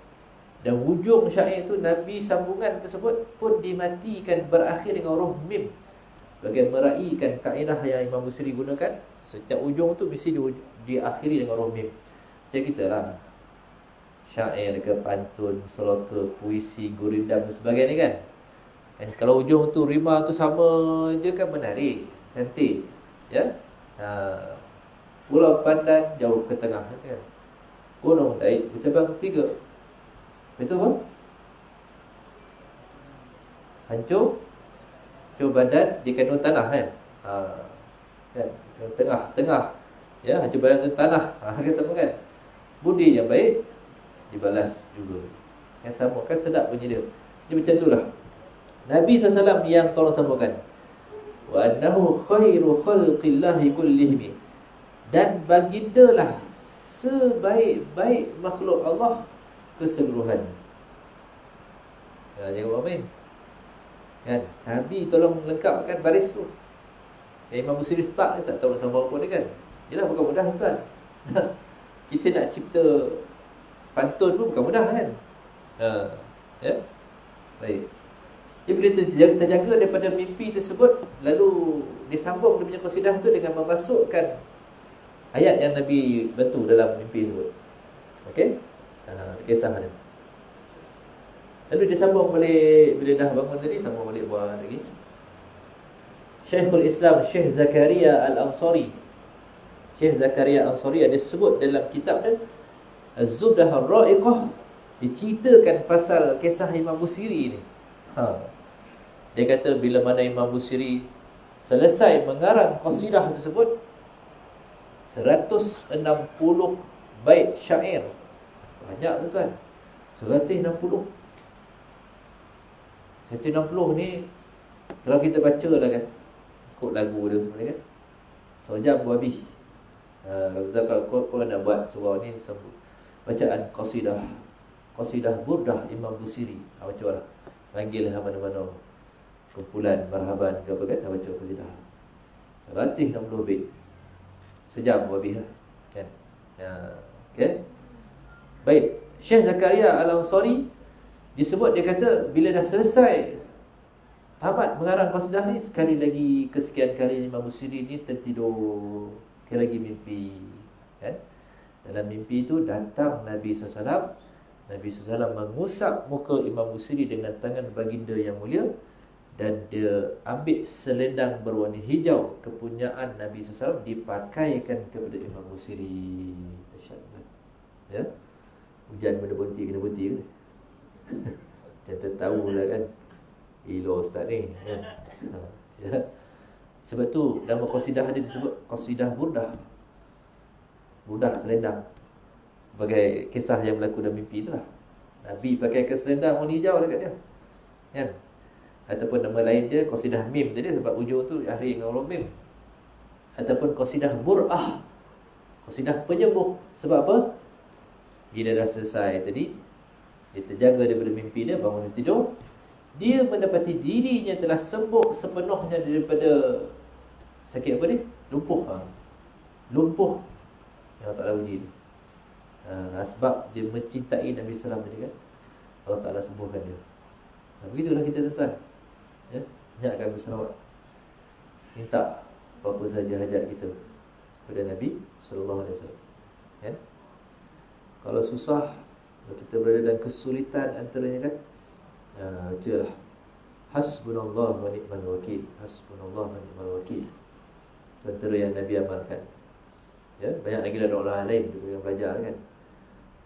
Dan hujung syair itu, Nabi sambungan tersebut pun dimatikan, berakhir dengan huruf mim, bagi meraihkan kaedah yang Imam Busiri gunakan. Setiap ujung tu mesti diakhiri dengan huruf mim. Macam kita lah, syair ke, pantun, seloka, puisi, gurindam dan sebagainya kan. Dan kalau ujung tu rima tu sama je kan, menarik, cantik. Ya. Pulau Pandan jauh ke tengah kan. Gunung Daik bercabang 3. Betul apa? Hancur badan di kandung tanah kan. Kan, tengah. Ya, hancur badan di tanah. Kan sama kan. Budi yang baik dibalas juga. Kan sama kan, sedap bunyi dia. Dia macam itulah. Nabi SAW yang tolong sambungkan. Wa annahu khairu khalqillahi kullihim. Dan bagindalah sebaik-baik makhluk Allah keseluruhan. Jangan main kan. Nabi tolong lengkapkan baris tu. Imam Busiri start ni tak tahu nak sambung apa ni kan. Yelah, bukan mudah tuan. Kita nak cipta pantun pun bukan mudah kan. Ya. Baik. Dia bila terjaga daripada mimpi tersebut, lalu disambung dia punya qasidah tu dengan memasukkan ayat yang Nabi bantu dalam mimpi tersebut. Okey? Kisah dia. Lalu dia sambung balik, bila dah bangun tadi, sambung balik buat lagi. Syekhul Islam Syekh Zakaria Al-Ansari. Syekh Zakaria Al-Ansari ada sebut dalam kitab dia Az-Zubdah Ar-Ra'iqah, diceritakan pasal kisah Imam Busiri ni. Dia kata bila mana Imam Busiri selesai mengarang qasidah tersebut, 160 bait syair. Banyak tuan. 160 ni kalau kita baca lah kan, ikut lagu dia sebenarnya kan, sejam pun habis. Kalau nak buat surau ni sebut bacaan qasidah burdah Imam Busiri. Baca lah. Panggil mana-mana kumpulan marhaban ke apa kan, baca qasidah. Latih 60 bait. Sejam lebih lah. Kan? Okay? Baik. Syekh Zakaria Al-Ansari disebut, dia kata bila dah selesai tamat mengarang qasidah ni, sekali lagi kesekian kali Imam Busiri ni tertidur, sekali lagi mimpi, kan? Dalam mimpi itu datang Nabi SAW. Nabi SAW mengusap muka Imam Busiri dengan tangan baginda yang mulia, dan dia ambil selendang berwarna hijau kepunyaan Nabi SAW dipakaikan kepada Imam Busiri. Ya, hujan benda berhenti kena berhenti kan? Kita tahu lah kan, ilo ustaz ni kan? Ya. Sebab tu nama qasidah dia disebut qasidah burdah. Burdah selendang, sebagai kisah yang berlaku dalam mimpi itulah. Nabi pakai selendang warna hijau dekat dia, kan? Ataupun nama lain dia qasidah mim tadi, sebab ujung tu akhir dengan huruf mim. Ataupun qasidah bur'ah, qasidah penyembuh. Sebab apa? Bila dah selesai tadi, dia terjaga daripada mimpi dia, bangun tidur, dia mendapati dirinya telah sembuh sepenuhnya daripada sakit apa ni? Lumpuh. Lumpuh yang Allah Ta'ala uji ni. Sebab dia mencintai Nabi SAW tadi kan, Allah Ta'ala sembuhkan dia. Begitulah kita tuan-tuan, ya, banyakkan berselawat, minta apa-apa saja hajat kita kepada Nabi SAW, ya. Kalau susah, kalau kita berada dalam kesulitan antaranya kan, bacalah hasbunallah wa ni'mal wakil. Hasbunallah wa ni'mal wakil. Itu antara yang Nabi amalkan. Ya, banyak lagi lah doa lain tu yang belajar kan.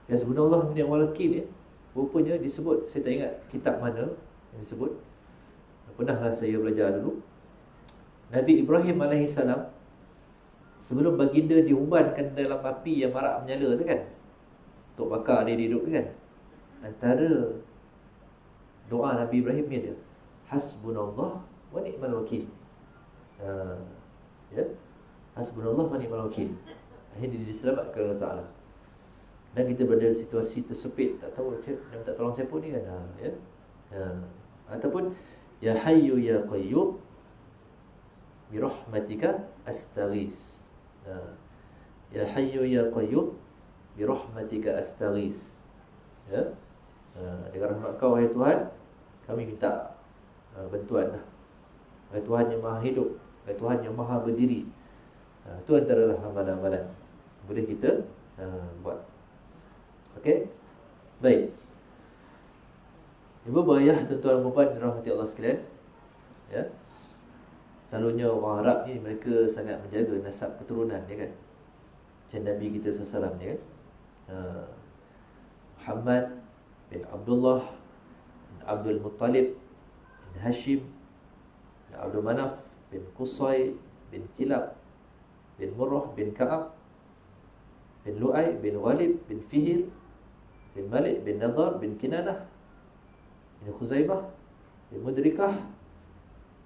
Ya, hasbunallah wa ni'mal wakil ya. Rupanya disebut, saya tak ingat kitab mana yang disebut. Pernahlah saya belajar dulu. Nabi Ibrahim AS, sebelum baginda diumbankan dalam api yang marak menyala tu kan, untuk bakar dia hidup kan, antara doa Nabi Ibrahim ni dia hasbunallah wa ni'mal wakil. Ya, hasbunallah wa ni'mal wakil. Akhirnya dia diselamatkan oleh Allah Ta'ala. Dan kita berada dalam situasi tersepit, tak tahu dia minta tolong siapa ni kan, ya. Ataupun ya hayyu ya qayyum bi rahmatika astaghis. Ya hayyu ya qayyum bi rahmatika astaghis. Ya. Dengan rahmat kau wahai Tuhan, kami minta bantuan lah. Wahai Tuhan yang maha hidup, wahai Tuhan yang maha berdiri. Itu antara amalan-amalan boleh kita buat. Okey. Baik. Ibu ayah, tuan-tuan dan puan dirahmati Allah sekalian, ya. Selalunya orang Arab ni mereka sangat menjaga nasab keturunan, ya kan. Macam Nabi kita SAW, ya kan. Muhammad bin Abdullah bin Abdul Muttalib bin Hashim bin Abdul Manaf bin Qusay bin Kilab bin Murrah bin Ka'ab bin Lu'ay bin Ghalib bin Fihir bin Malik bin Nadar bin Kinanah bin Khuzaimah bin Mudrikah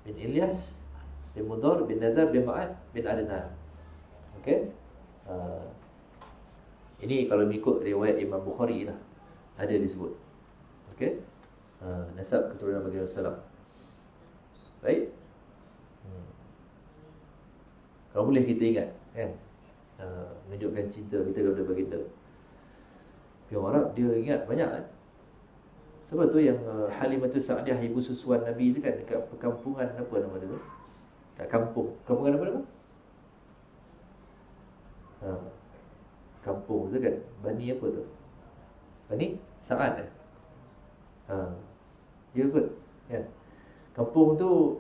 bin Ilyas bin Mudar bin Nazar bin Ma'ad bin Adnan. Okey. Ini kalau mengikut riwayat Imam Bukhari lah, ada disebut. Okey. Nasab keturunan Nabi Sallam. Baik. Kalau boleh kita ingat kan, menunjukkan cinta kita kepada baginda. Orang Arab dia ingat banyak kan. Sebab tu yang Halimatus Sa'diyah, ibu susuan Nabi tu kan, dekat perkampungan apa nama dia tu? Kat kampungan apa nama? Kampung tu kan, Bani apa tu? Bani Sa'ad eh? Ya kot kan? Kampung tu,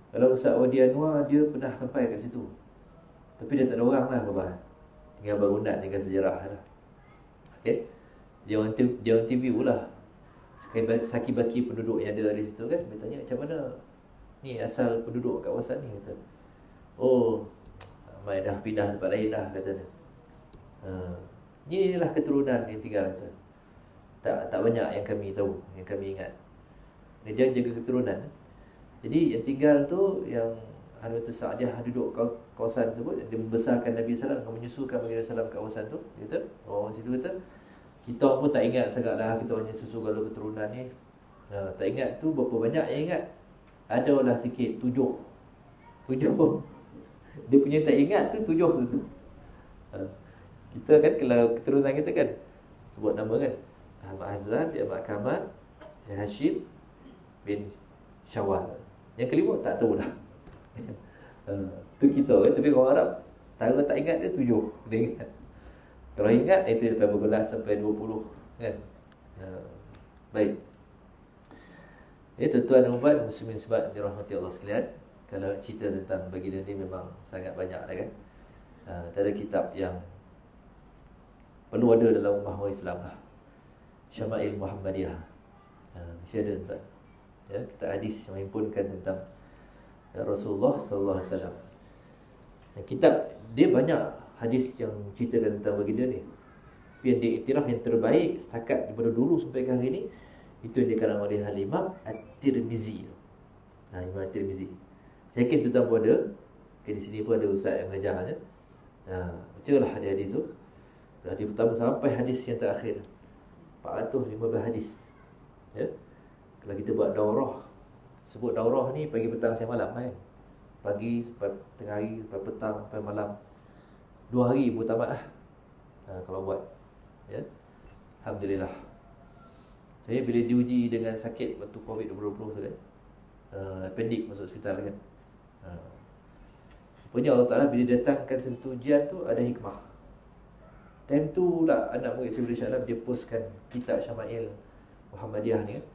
kalau Ustaz Wadi Anwar, dia pernah sampai kat situ, tapi dia tak ada orang lah khabar. Tinggal bangunan, tinggal sejarah lah. Okay. Dia orang interview lah saki-baki penduduk yang ada di situ kan. Dia tanya macam mana ni asal penduduk kat kawasan ni, kata, oh, mai dah pindah tempat lain dah, kata dia. Inilah keturunan yang tinggal, kata. Tak banyak yang kami tahu, yang kami ingat. Dia jaga keturunan. Jadi yang tinggal tu yang Halimah Sa'diyah duduk kawasan tersebut, dia membesarkan Nabi SAW, menyusukan Nabi SAW kat kawasan tu. Dia kata, orang situ kata, kita pun tak ingat sangat lah, kita hanya susu kalau keturunan ni. Tak ingat tu berapa banyak yang ingat. Ada lah sikit, 7. Dia punya tak ingat tu 7 tu. Kita kan kalau keturunan kita kan sebut nama kan, Ahmad Hazran bin Ahmad Kamal bin Hashim bin Syawal. Yang kelima tak tahu dah. Tu kita kan. Tapi orang Arab tak ingat dia 7. Dia ingat. Kalau ingat itu sampai berbelas sampai 20 kan. Baik. Tuan-tuan dan puan muslimin sebab dirahmati Allah sekalian, kalau cerita tentang baginda ni memang sangat banyak dah kan. Tak ada kitab yang perlu ada dalam ummah Islam lah. Syama'il Muhammadiyah. Mesti ada tuan. Ya, kita hadis yang menghimpunkan tentang Rasulullah sallallahu alaihi wasallam. Kitab dia banyak hadis yang ceritakan tentang baginda ni. Tapi yang diiktiraf yang terbaik setakat daripada dulu sampai ke hari ni, itu yang dikarang oleh Imam At-Tirmizi. Imam At-Tirmizi. Saya yakin tuan-tuan pun ada. Di sini pun ada ustaz yang mengajarnya. Bacalah hadis-hadis tu. Hadis pertama sampai hadis yang terakhir. 415 hadis. Ya. Kalau kita buat daurah, sebut daurah ni pagi, petang, siang, malam kan. Pagi sampai tengah hari, sampai petang, sampai malam. 2 hari pun tamat lah. Kalau buat. Ya. Alhamdulillah. Saya bila diuji dengan sakit waktu COVID-20 tu kan, appendix masuk hospital kan. Rupanya Allah Ta'ala bila datangkan satu ujian tu ada hikmah. Time tu lah anak murid Sayyidina Syahlam dia postkan kitab Syama'il Muhammadiyah ni kan.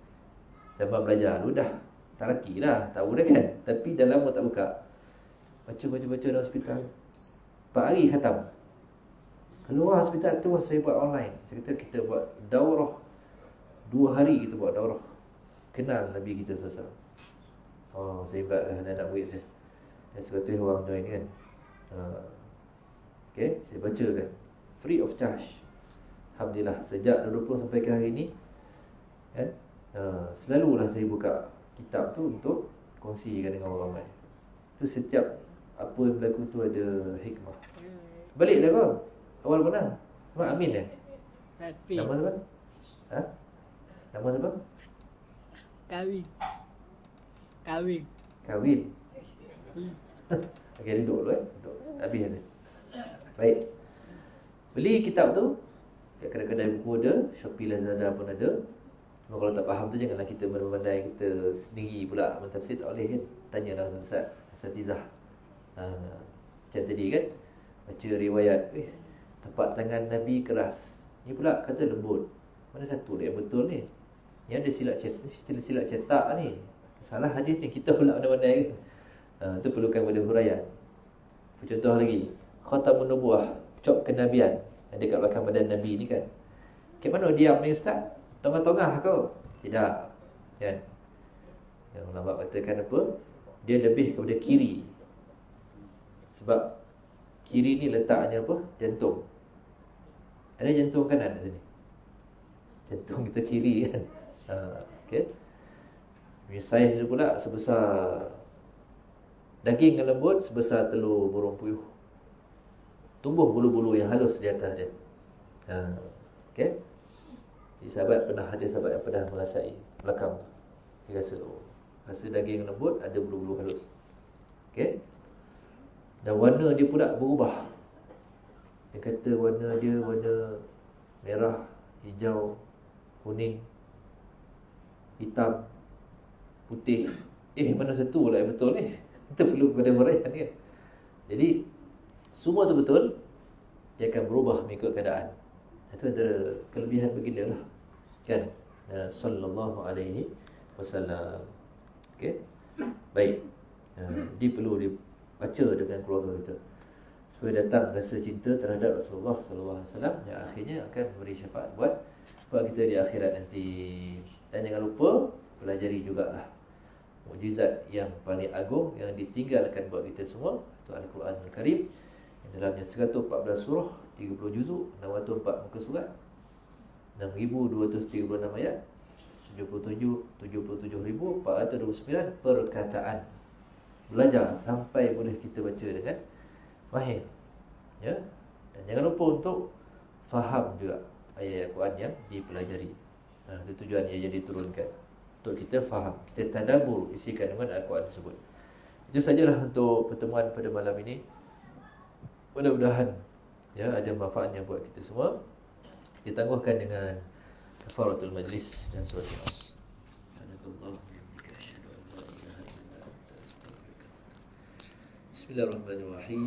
Zaman belajar lu dah tak laki dah, tahu dah kan. Tapi dah lama tak buka. Baca dalam hospital 4 hari khatam. Keluar hospital tu saya buat online. Saya kata kita buat daurah 2 hari kita buat daurah. Kenal Nabi kita SAW. Saya buatlah anak murid saya. Dan sekata orang join kan. Okay, saya baca kan. Free of charge. Alhamdulillah sejak 20 sampai ke hari ni kan, selalulah saya buka kitab tu untuk kongsikan dengan orang ramai. Tu setiap apa yang berlaku tu ada hikmah. Balik dah kau. Awal mana? Nama Amin dah. Nama siapa? Nama siapa? Kahwin. Okey, duduk dulu duduk. Habis ada. Baik. Beli kitab tu kat kedai-kedai buku ada, Shopee, Lazada pun ada. Cuma kalau tak faham tu janganlah kita memandai kita sendiri pula mentafsir, tak boleh kan. Tanyalah ustaz, asatizah. Macam tadi kan, baca riwayat, tapak tangan Nabi keras. Ni pula kata lembut. Mana satu yang betul ni? Yang ada silap cetak ni. Salah hadis ni kita pula pandai-pandai kan. Tu perlukan pada huraian. Contoh lagi, Khatamun Nubuwah, cop kenabian yang dekat belakang badan Nabi ni kan. Ke mana diam ni ustaz? Tengah-tengah kau? Tidak. Kan? Yang ulama katakan apa? Dia lebih kepada kiri. Sebab kiri ni letaknya apa? Jantung. Ada jantung kanan di sini. Jantung kita kiri kan. Okay. Saiz dia pula sebesar daging yang lembut, sebesar telur burung puyuh. Tumbuh bulu-bulu yang halus di atas dia. Okay. Jadi ada sahabat yang pernah merasai belakang tu. Dia rasa daging yang lembut, ada bulu-bulu halus. Okay. Dan warna dia pula berubah. Dia kata warna dia warna merah, hijau, kuning, hitam, putih. Mana satu lah yang betul ni? Kita perlu kepada huraian kan. Jadi semua tu betul. Dia akan berubah mengikut keadaan. Itu antara kelebihan baginda lah kan. Sallallahu alaihi wasallam. Okey. Baik. Dia perlu dibaca dengan keluarga kita supaya datang rasa cinta terhadap Rasulullah sallallahu alaihi wasallam yang akhirnya akan memberi syafaat buat kita di akhirat nanti. Dan jangan lupa pelajari jugalah mukjizat yang paling agung yang ditinggalkan buat kita semua, itu Al-Quran Al-Karim. Yang dalamnya 114 surah, 30 juzuk, 604 muka surat, 6,236 ayat, 77,429 perkataan. belajar sampai boleh kita baca dengan mahir. Ya. Dan jangan lupa untuk faham juga ayat Al-Quran yang dipelajari. Itu tujuan ia jadi turunkan, untuk kita faham, kita tadabbur isi kandungan Al-Quran tersebut. Itu sajalah untuk pertemuan pada malam ini. Mudah-mudahan ya ada manfaatnya buat kita semua. Kita tangguhkan dengan kafaratul majlis dan surah Al-As. Bismillahirrahmanirrahim.